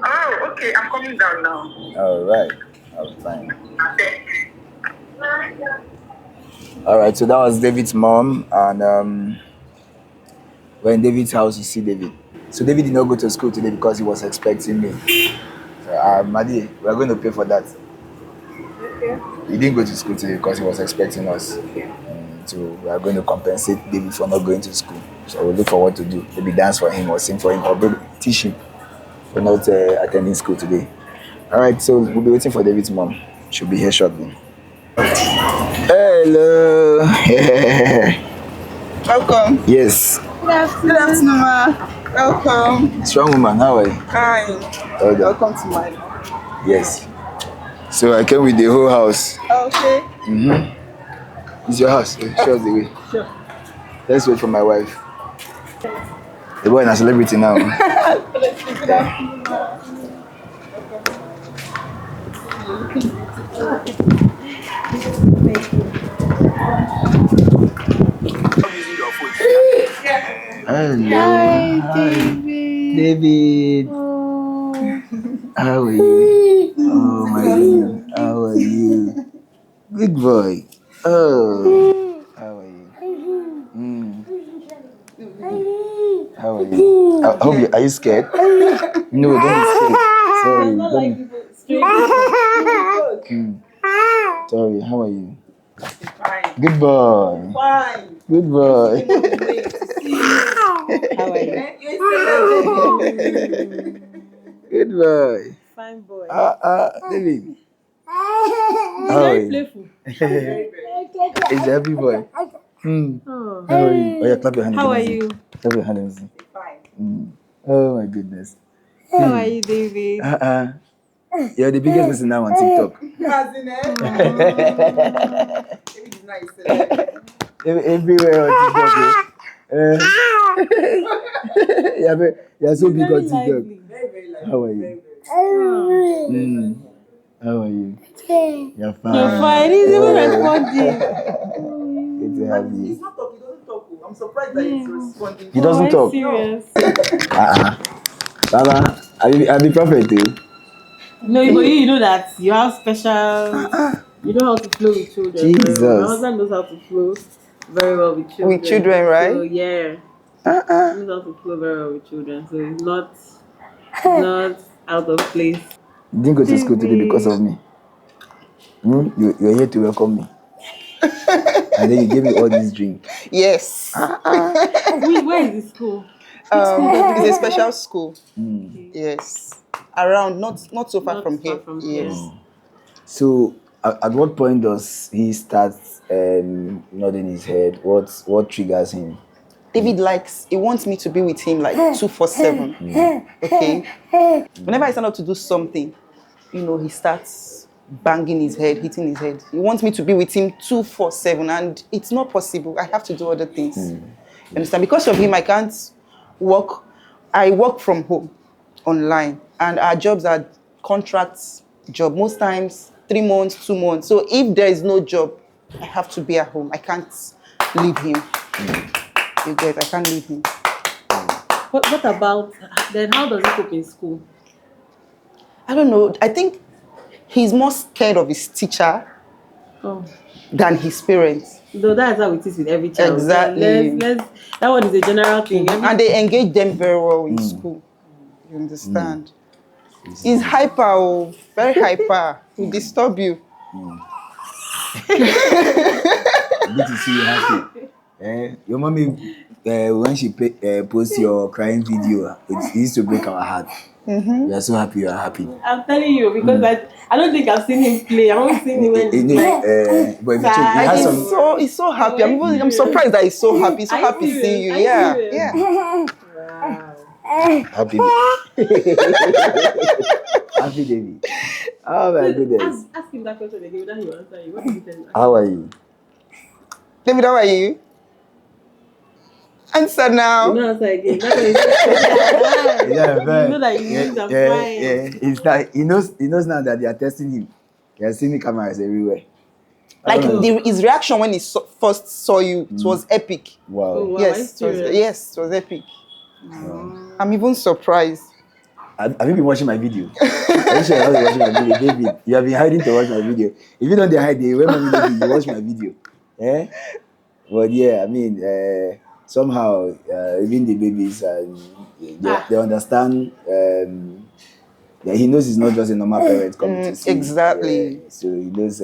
Oh, okay, I'm coming down now. All right. I'm fine. Thank you. All right, so that was David's mom, and we're in David's house. You see David. So David did not go to school today because he was expecting me. So, Madi, we're going to pay for that. Okay. He didn't go to school today because he was expecting us. So we are going to compensate David for not going to school. So we'll look for what to do. Maybe dance for him or sing for him or teach him for not attending school today. All right, so we'll be waiting for David's mom. She'll be here shortly. Hello. Welcome. Yes. Good afternoon. Good afternoon, ma. Welcome. Strong woman, how are you? Fine. Well done. Welcome to my house. Yes. So I came with the whole house. Okay. It's your house. Show us the way. Sure. Let's wait for my wife. The boy is a celebrity now. Good afternoon, ma. Hello. Hi, David. How are you? Oh my God. How are you? Good boy. Oh. How are you? How are you? I hope you, are you scared? No, don't be scared. Sorry. Don't. Sorry. How are you? Fine. Good boy. Fine. Good boy. How are you? Good boy. Fine boy. David. How are Very you? playful. It's a happy boy. Oh. How are you? Oh yeah, clap your hand. How again, are let me see. you? Clap your hand. Let me see. Fine. Oh my goodness. How are you, David? You're the biggest person now on TikTok. Hasn't it? David is nice. Everywhere on TikTok. You're so big on Very TikTok. lively. Very, very nice. How are you? How are you? You're fine. You're fine. He's even responding. Good to have He's you. not talking, he doesn't talk. I'm surprised that he's responding. He doesn't talk. Serious? Baba, I'll be prophet too. No, but you know that you have special. You know how to flow with children. Very well. Jesus. My husband knows how to flow very well with children. With children, right? So yeah, he knows how to flow very well with children. So it's not out of place. You didn't go to school today because of me. You're here to welcome me. And then you gave me all this drink. Yes. Where is the school? It's a special school. Okay. Yes. Around, not so far Not from far here. from Yes. here. So, at what point does he start nodding his head? What triggers him? David he wants me to be with him like 247. Okay. Whenever I stand up to do something, he starts banging his head, hitting his head. He wants me to be with him 247, and it's not possible. I have to do other things. You understand? Because of him, I can't work. I work from home, online, and our jobs are contracts job. Most times 3 months, 2 months. So if there is no job, I have to be at home. I can't leave him. You get? I can't leave him. What about then? How does he cope in school? I don't know. I think he's more scared of his teacher Oh. than his parents. Though that's how it is with every child. Exactly. Let's that one is a general thing. And they engage them very well in school. You understand? He's hyper, very hyper. He'll disturb you. Good to see you happy. Your mommy, when she posts your crying video, it used to break our heart. We are so happy you are happy. I'm telling you because I don't think I've seen him play. I've only seen him when he's like, But if you check, he And has he's some. so happy. I'm surprised that he's so happy. He's so Are you happy seeing you. serious? Are you Yeah. serious? Yeah. wow. Happy happy David. Oh my goodness. Ask him that question again without he will answer you. What did you tell him? How are you? David, how are you? Answer now. No answer again. That's what he Yeah, You know that you mean I'm fine. It's like he knows now that they are testing him. He has seen the cameras everywhere. Like Oh. his reaction when he first saw you, it was epic. Oh, Wow. wow. Yes, are you serious? it was epic. I'm even surprised. Have you been watching my video? Are you sure you have been watching my video, David? You have been hiding to watch my video. If you don't hide, when mommy David, you watch my video. Eh? But yeah, I mean, somehow, even the babies, they understand. He knows he's not just a normal parent coming to see. Exactly. So he knows.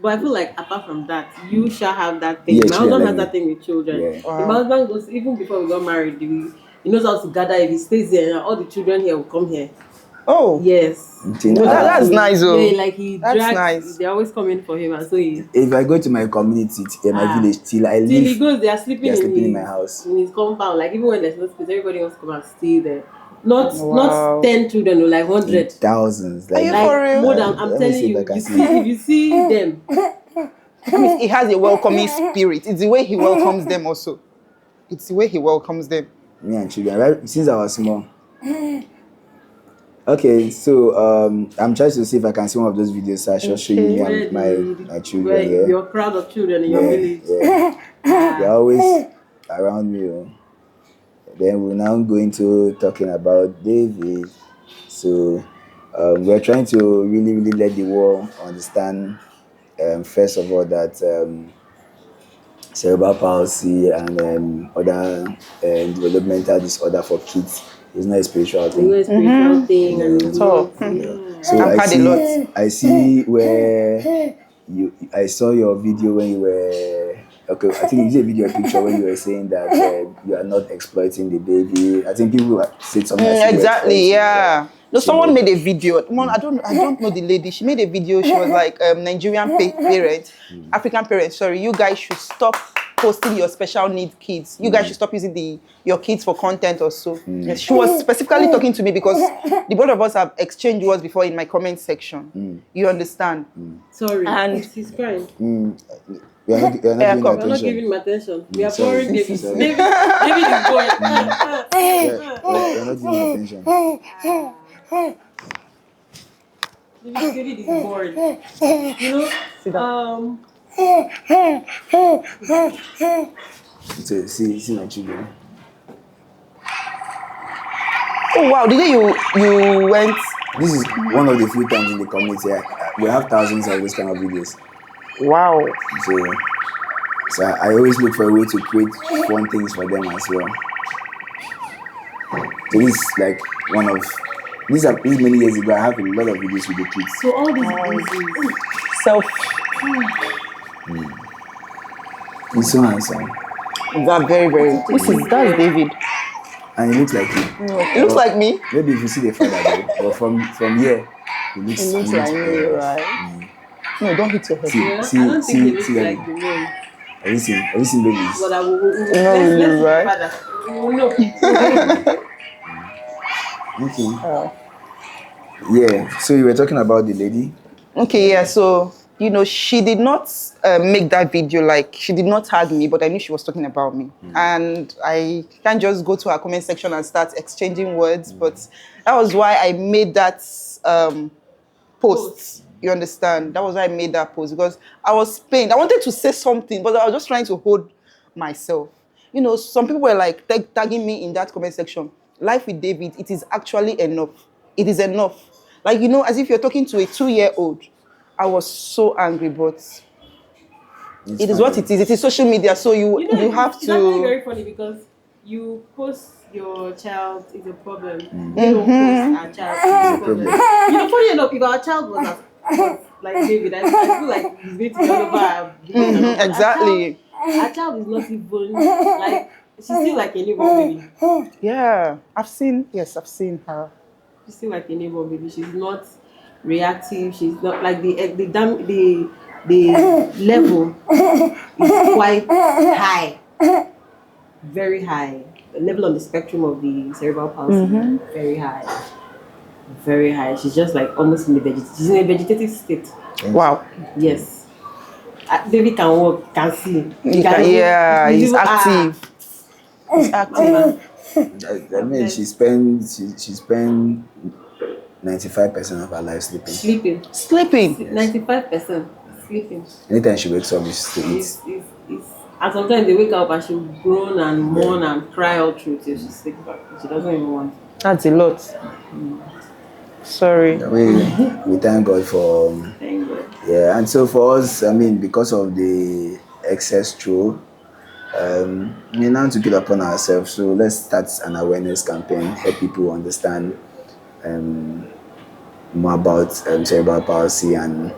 But I feel like apart from that, you shall have that thing. Yeah, My husband children has like that thing with children. Yeah. If my husband goes, even before we got married, he knows how to gather. If he stays here, all the children here will come here. Oh, Yes. that's nice. Oh, Yeah, like he That's drags, nice. they're always coming for him, and so If I go to my community, my village, till I till he leave, goes, they are sleeping, in my house. in his compound. Like even when there's no space, everybody wants to come and stay there. Not Wow. 10 children, or like 100. Thousands. Are you Like for real? more than I'm Let me telling see if you. I can You see. see, if you see them, I mean, he has a welcoming spirit. It's the way he welcomes them also. It's the way he welcomes them. Me and children, right? Since I was small. Okay, so I'm trying to see if I can see one of those videos. So I shall show you me where and my where children. Yeah, your crowd of children in your village. yeah. They're always around me. Oh. Then we're now going to talking about David. So we're trying to really, really let the world understand. First of all, that cerebral palsy and other developmental disorder for kids is not a spiritual thing. You spiritual thing and it's So, So I've had a lot. I see where I saw your video when you were okay. I think you did a video picture when you were saying that you are not exploiting the baby. I think people said something. Like Exactly, yeah. No, So someone made a video. I don't know the lady. She made a video. She was like, Nigerian parents, African parents. Sorry, you guys should stop posting your special need kids. You guys should stop using your kids for content or so. Yes, she was specifically talking to me because the both of us have exchanged words before in my comment section. You understand? Sorry, And- he's crying. You're not giving come. We're not attention. giving him attention. We are Sorry, pouring David. sorry. David is going. You're not giving attention. David is bored. You know, So see my children. Oh wow, the day you went. This is one of the few times in the community we have thousands of these kind of videos. Wow. So I always look for a way to create fun things for them as well. So this is like one of these many years ago. I have a lot of videos with the kids. so all these things. Self. He's so handsome, That very, very. That's David. and he looks like him. It looks like me. Maybe if you see the father, though, but from here, he looks Like me, right? No, don't hit your head. See, I don't think he looks see like that. the man. Have you seen babies? But I will. No, right? Father. No. Okay. Yeah. So you were talking about the lady. Okay, yeah. So she did not make that video. Like, she did not tag me, but I knew she was talking about me, and I can't just go to her comment section and start exchanging words. But that was why I made that post. You understand? That was why I made that post, because I was pained. I wanted to say something, but I was just trying to hold myself. Some people were like tagging me in that comment section. Life with David, it is actually enough. It is enough. Like, as if you're talking to a 2-year-old. I was so angry, but it is what it is. It is social media, so you have It's actually to. very funny because you post your child is a problem. You don't post our child is a problem. Funny enough, if our child was like David, I feel like he's going to be all over. Exactly. Our child is not even like, she's still like a newborn baby. Yeah, I've seen her. She's still like a newborn baby. She's not reactive. She's not like the level is quite high, very high. The level on the spectrum of the cerebral palsy, very high, very high. She's just like almost in she's in a vegetative state. Wow. Yes. Baby can walk, can see. He's active. He's active. I mean, she spends 95% of her life sleeping. Sleeping. 95% sleeping. Anytime she wakes up, she's to eat. And sometimes they wake up and she'll groan and moan and cry all through till she sleeps back. She doesn't even want. That's a lot. Sorry. We thank God for. Thank God. Yeah, and so for us, I mean, because of the excess throw, we now took it upon ourselves. So let's start an awareness campaign, help people understand more about cerebral palsy and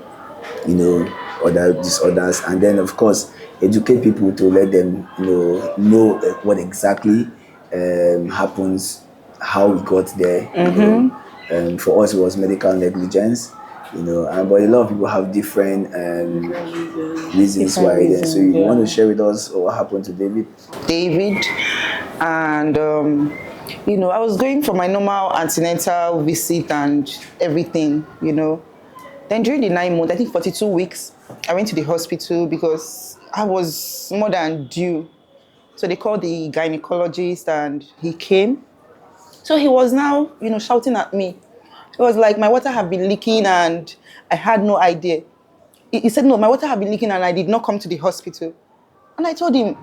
other disorders, and then of course educate people to let them know what exactly happens, how we got there. For us, it was medical negligence. But a lot of people have different reasons why. So you want to share with us what happened to David? And I was going for my normal antenatal visit and everything. Then during the 9 months, I think 42 weeks, I went to the hospital because I was more than due. So they called the gynecologist and he came. So he was now, shouting at me. It was like my water have been leaking and I had no idea. He said, no, my water have been leaking and I did not come to the hospital. And I told him,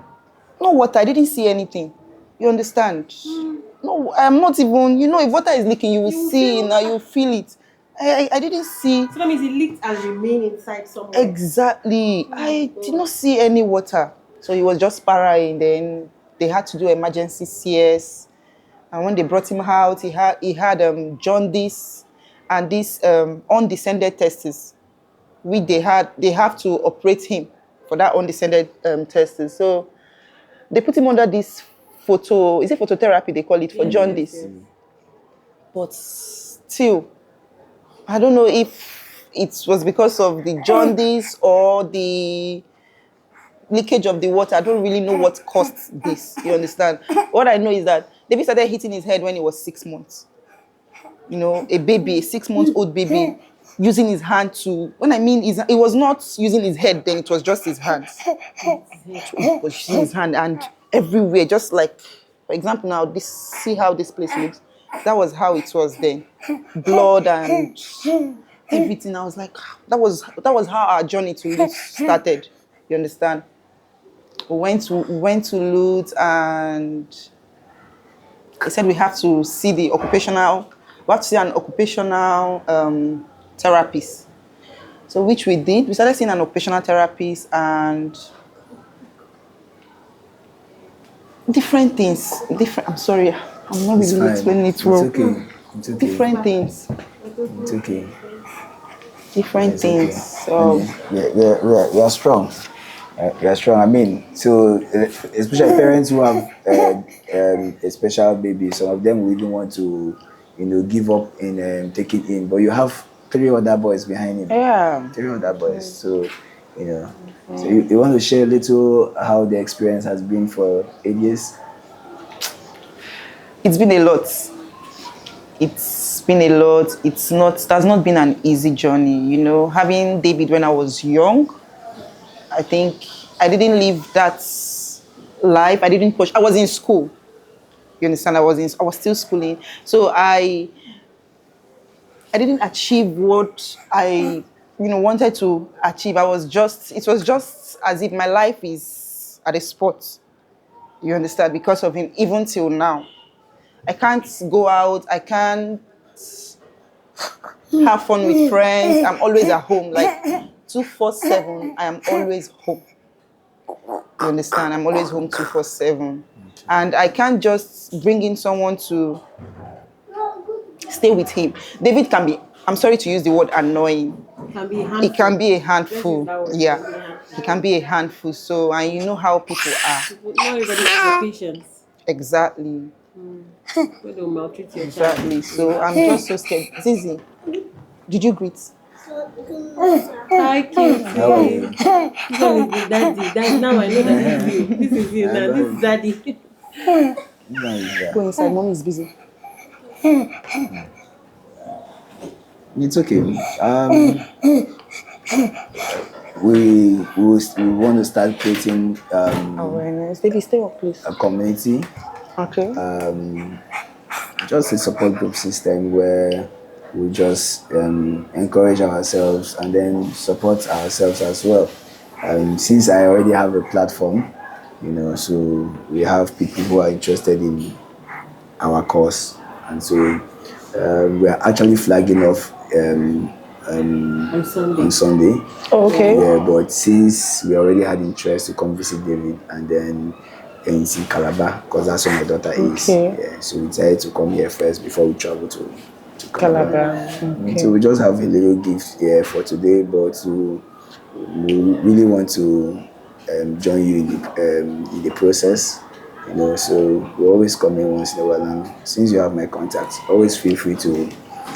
no water, I didn't see anything. You understand? No, I'm not even, if water is leaking, you will see it, you will feel it. I didn't see. So that means it leaked and remained inside somewhere. Exactly. I did not see any water. So he was just parrying. Then they had to do emergency CS. And when they brought him out, he had jaundice and this undescended testes, which they have to operate him for that undescended testes. So they put him under this phototherapy they call it for jaundice. Yes. But still, I don't know if it was because of the jaundice or the leakage of the water. I don't really know what caused this. You understand? What I know is that David started hitting his head when he was 6 months. A baby, a 6-month-old baby, using his hand to. When I mean, it was not using his head. Then it was just his hands. It was using his hand and everywhere, just like, for example, now see how this place looks. That was how it was then. Blood and everything. I was like, that was how our journey to Lut started. You understand? We went to Lut, and they said we have to see the occupational. We have to see an occupational therapist. So which we did. We started seeing an occupational therapist and different things. I'm sorry, I'm not It's really fine. explaining it It's well. okay. It's okay. Different things. It's okay. Different It's okay. things. So You're strong. You're strong. I mean, so especially parents who have a special baby, some of them will even want to, give up and take it in. But you have three other boys behind him. yeah. Three other boys. So, so you want to share a little how the experience has been for 8 years? It's been a lot. It's been a lot. It has not been an easy journey. Having David when I was young, I think I didn't live that life. I didn't push. I was in school. You understand? I was still schooling. So I didn't achieve what I wanted to achieve. It was just as if my life is at a spot. You understand? Because of him, even till now. I can't go out. I can't have fun with friends. I'm always at home. Like 247, I am always home. You understand? I'm always home 247. And I can't just bring in someone to stay with him. David can be, I'm sorry to use the word annoying. It can be a handful. Yeah. It can be a handful. So, and you know how people are. Not everybody has the patience. Exactly. They don't maltreat your child. Exactly. So I'm just so scared. Zizi, did you greet? Hi, cute. How are you? This one is the daddy. Now I know that this is you. This is you now. This is daddy. Go inside. Mommy is busy. It's okay. We want to start creating Awareness. Baby, stay up, please. a community, Okay. just a support group system where we just encourage ourselves and then support ourselves as well. Since I already have a platform, so we have people who are interested in our cause, and so we are actually flagging off on Sunday. Oh, okay. Yeah, but since we already had interest to come visit David, and then he's in Calabar, because that's where my daughter is. Okay. Yeah, so we decided to come here first before we travel to Calabar. Okay. So we just have a little gift here for today, but we really want to join you in the process. So we always come in once in a while, and since you have my contacts, always feel free to,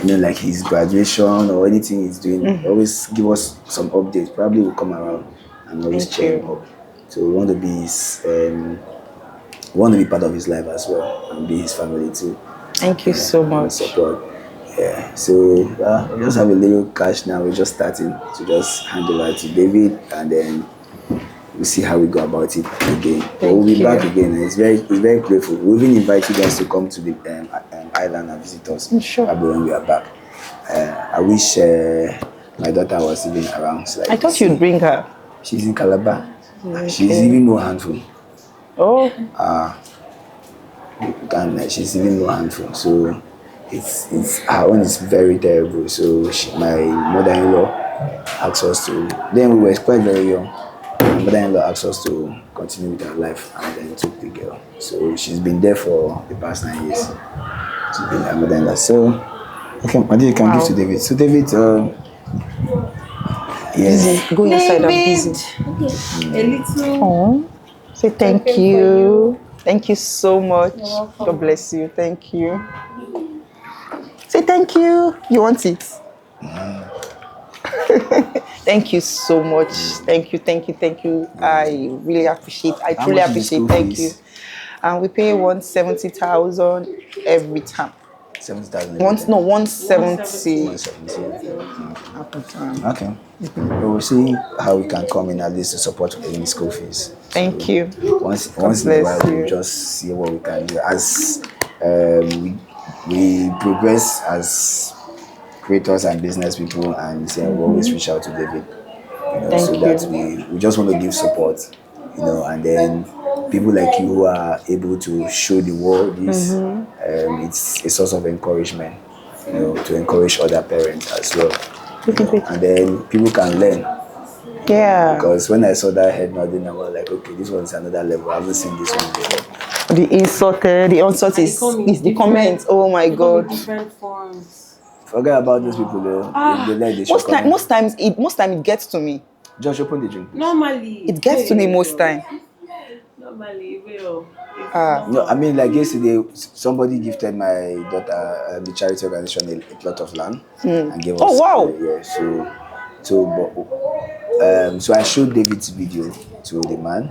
like his graduation or anything he's doing, always give us some updates. Probably we'll come around and always cheer him up. So we want to be part of his life as well, and be his family too. Thank you so much. Support. Yeah. So we just have a little cash now. We're just starting to just hand over to David, and then we'll see how we go about it again. But we'll be back again. And it's very playful. We'll even invite you guys to come to the island and visit us. Sure. Probably when we are back. I wish my daughter was even around. So I thought you'd bring her. She's in Calabar. She's even more handful. Oh. She's even more handful. So it's her own is very terrible. So my mother-in-law asked us to. Then we were quite very young. My mother-in-law asked us to continue with her life, and then took the girl. So she's been there for the past 9 years. She's been our mother-in-law. So okay, what you can give to David? So David, yes. Go inside. I'm busy. A little. Oh. Say thank you. Thank you so much. God bless you. Thank you. Say thank you. You want it? Thank you so much. Thank you. I really appreciate. I truly appreciate. Thank you. And we pay 170,000 every time. 70,000. 170. 170. Okay. We'll see how we can come in at least to support any school fees. Thank you. Once in a while, we'll just see what we can do as we progress as creators and business people, and say we always reach out to David. Thank So you. that we just want to give support, and then people like you who are able to show the world this, it's a source of encouragement, to encourage other parents as well. And then people can learn. Yeah. Because when I saw that head nodding, I was like, okay, this one's another level. I haven't seen this one before. The insult is the comments. Oh my God. Different forms. Forget about those people though. They let this Most times it gets to me. Josh, open the drink, please. Normally. It gets to me most time. Normally, it will. No, I mean, like yesterday, somebody gifted my daughter, the charity organization, a plot of land and gave us. Oh wow! So I showed David's video to the man,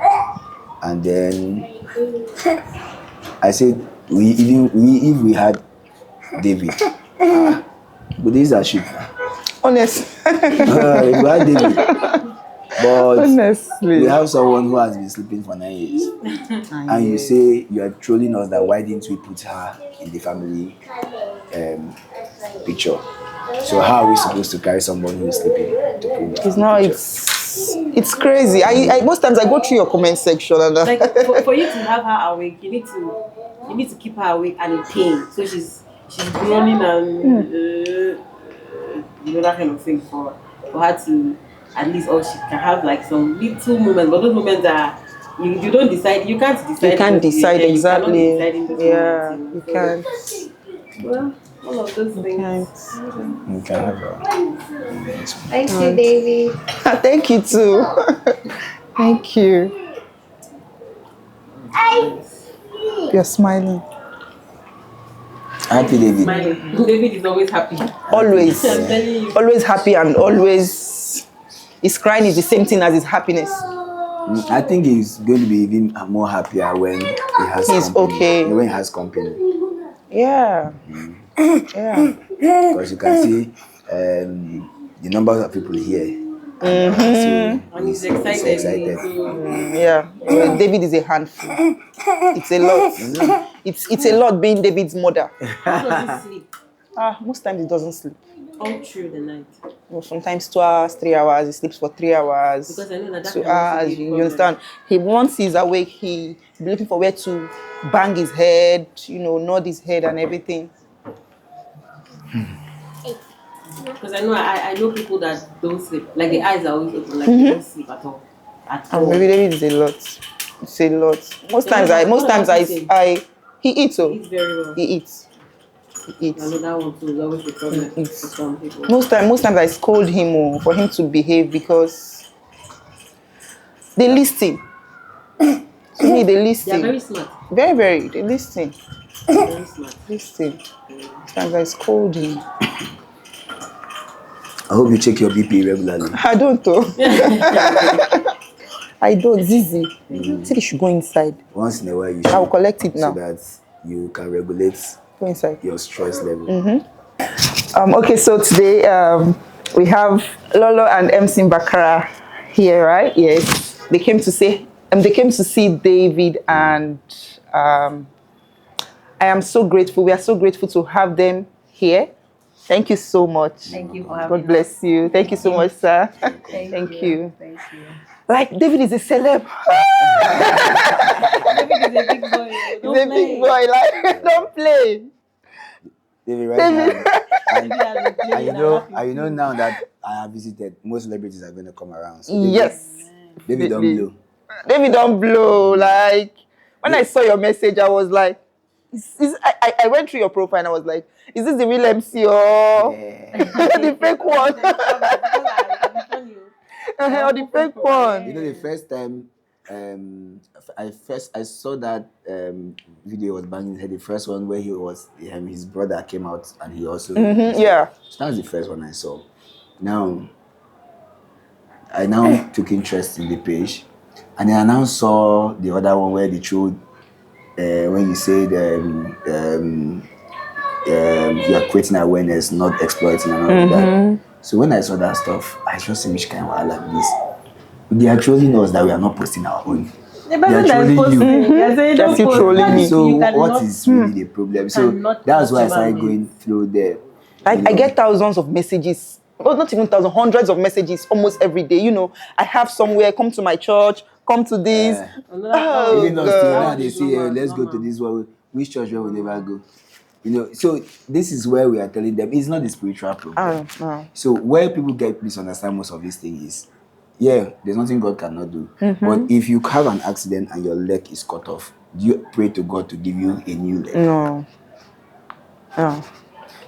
and then I said, if we had David, but these are sheep. Honest. If we had David. But honestly, we have someone who has been sleeping for 9 years. And you say you are trolling us that why didn't we put her in the family picture? So how are we supposed to carry someone who is sleeping to put it's not. It's crazy. I most times I go through your comment section and like for you to have her awake, you need to keep her awake and in pain. So she's groaning and that kind of thing for her to. At least, or she can have like some little moments, but those moments are you don't decide. You can't decide. You can't decide exactly. Yeah, you can't. Well, all of those things. You can have her. Thank you, David. Thank you too. Thank you. You're smiling. Happy David. Smiling. David is always happy. Always. I'm telling you. Always happy and always. His crying is the same thing as his happiness. I think he's going to be even more happier when he has He's company. okay. When he has company. Yeah. Yeah. Because you can see the number of people here. So And he's excited. Yeah. Well, David is a handful. It's a lot. It's a lot being David's mother. How does he sleep? Most times he doesn't sleep. All through the night. Sometimes 2 hours, 3 hours. He sleeps for 3 hours. Because I know that 2 hours. You understand? Once he's awake, he be looking for where to bang his head, nod his head and everything. Because I know people that don't sleep. Like the eyes are always open. Like they don't sleep at all. And maybe it's a lot. It's a lot. Most times I he eats. He eats very well. He eats. Another one too is always a problem for some people. Most times I scold him for him to behave because they listen. To me, they listen. They are very smart. Very, very. They listen. Very smart. Listen. Sometimes I scold him. I hope you check your BP regularly. I don't though. I don't. Zizi. Say they should go inside. Once in a while, you I will should. collect it now. So that you can regulate Go inside. your stress level. Okay, so today we have Lolo and MC MBAKARA here, right? Yes. They came to see David, and I am so grateful. We are so grateful to have them here. Thank you so much. Thank you for having God bless you. Thank you so much, sir. Thank you. Thank you. Like David is a celeb. David is a big boy. He's a big boy. Like don't play. David, right now, and You you know now that I have visited, most celebrities are going to come around. So Yes. David don't blow. David don't blow. Like when I saw your message, I was like, I went through your profile and I was like, is this the real MC or the fake one? Or the fake one? You know, the first time I saw that video was banging his head. The first one where his brother came out and he also Yeah. So that was the first one I saw. Now I took interest in the page, and then I now saw the other one where they showed when you said you are creating awareness, not exploiting and all of that. So when I saw that stuff, I just see which kind of like this. They are trolling us that we are not posting our own. The person that is posting, they're saying don't They're post. trolling me. So You what cannot- is really the problem? So cannot that's why I post started human going through there. I get thousands of messages. Well, not even thousands, hundreds of messages almost every day. You know, I have somewhere, come to my church, come to this. Even us till now, they say, normal, let's go to normal. this one. Which church where we never go? You know, so this is where we are telling them it's not the spiritual problem. No. So where people get misunderstand most of these things is, yeah, there's nothing God cannot do. But if you have an accident and your leg is cut off, do you pray to God to give you a new leg? No.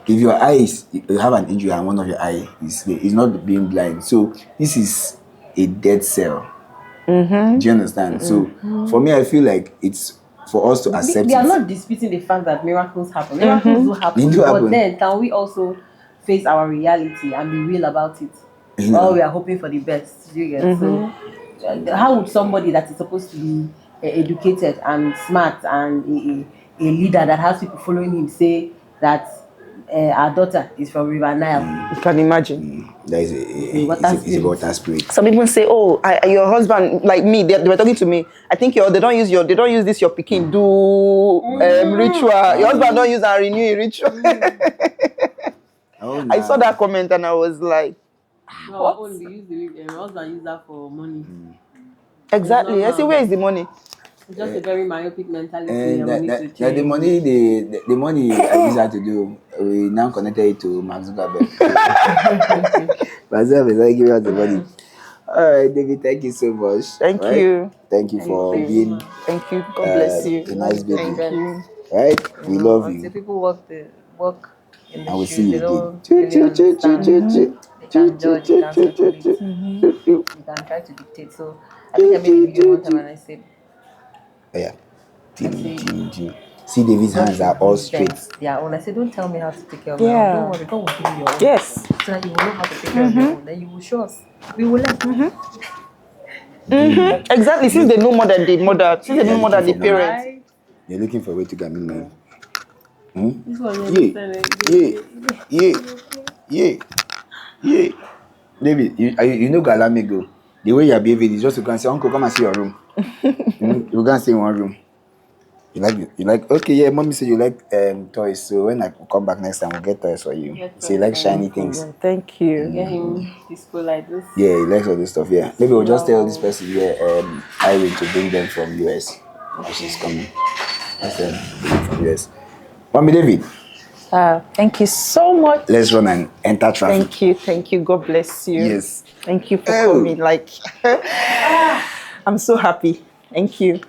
If your eyes, you have an injury and one of your eye is not being blind, so this is a dead cell. Do you understand? So for me, I feel like it's for us to accept We are it. not disputing the fact that miracles happen. Miracles do happen. They do happen. But then, can we also face our reality and be real about it? You know. While we are hoping for the best. Do you get? So, how would somebody that is supposed to be educated and smart and a leader that has people following him say that our daughter is from River Nile? You can imagine. That is it's a water spirit. Some people say, "Oh, your husband, like me, they were talking to me. I think they don't use this your pikin do ritual. Your husband don't use and renew a ritual." Oh, I saw that comment and I was like, No, our own, we use the husband use that for money. exactly. I say, where is the money? It's just a very myopic mentality. And And we need to that change. the money the money I use that to do, we now connected it to Mark Zuckerberg. Mark Zuckerberg is like giving us the money. All right, David, thank you so much. Thank right? you. Thank you for being Thank you. God bless you. a nice baby. Thank you. Right? We love Until you. people work in the And we'll shoes, see you they again. don't really understand. They can judge, they can speculate, you can try to dictate. So I think I made a video one time and I said, Yeah. See, David's hands are all straight. Yeah, when I said, don't tell me how to take care of my Yeah. own. Don't worry, God will give you your own. Yes. So that you will know how to take care of your own. Then you will show us. We will learn. Exactly. Since they know more than the mother, since they know more than the parents. You're looking for a way to get me money. This one, Yeah. David, you know Galamigo. The way you're behaving is just to go and say, Uncle, come and see your room. You can stay in one room. You like okay, yeah, mommy said you like toys, so when I come back next time we'll get toys for you. So you like shiny things. Thank you. get him disco like this. Yeah, he likes all this stuff, yeah. Maybe we'll just tell this person here, Irene to bring them from US. And she's coming. Let's bring them from US. Mommy David, Thank you so much. let's run and enter traffic. Thank you. God bless you. Yes. Thank you for coming. Like, I'm so happy. Thank you.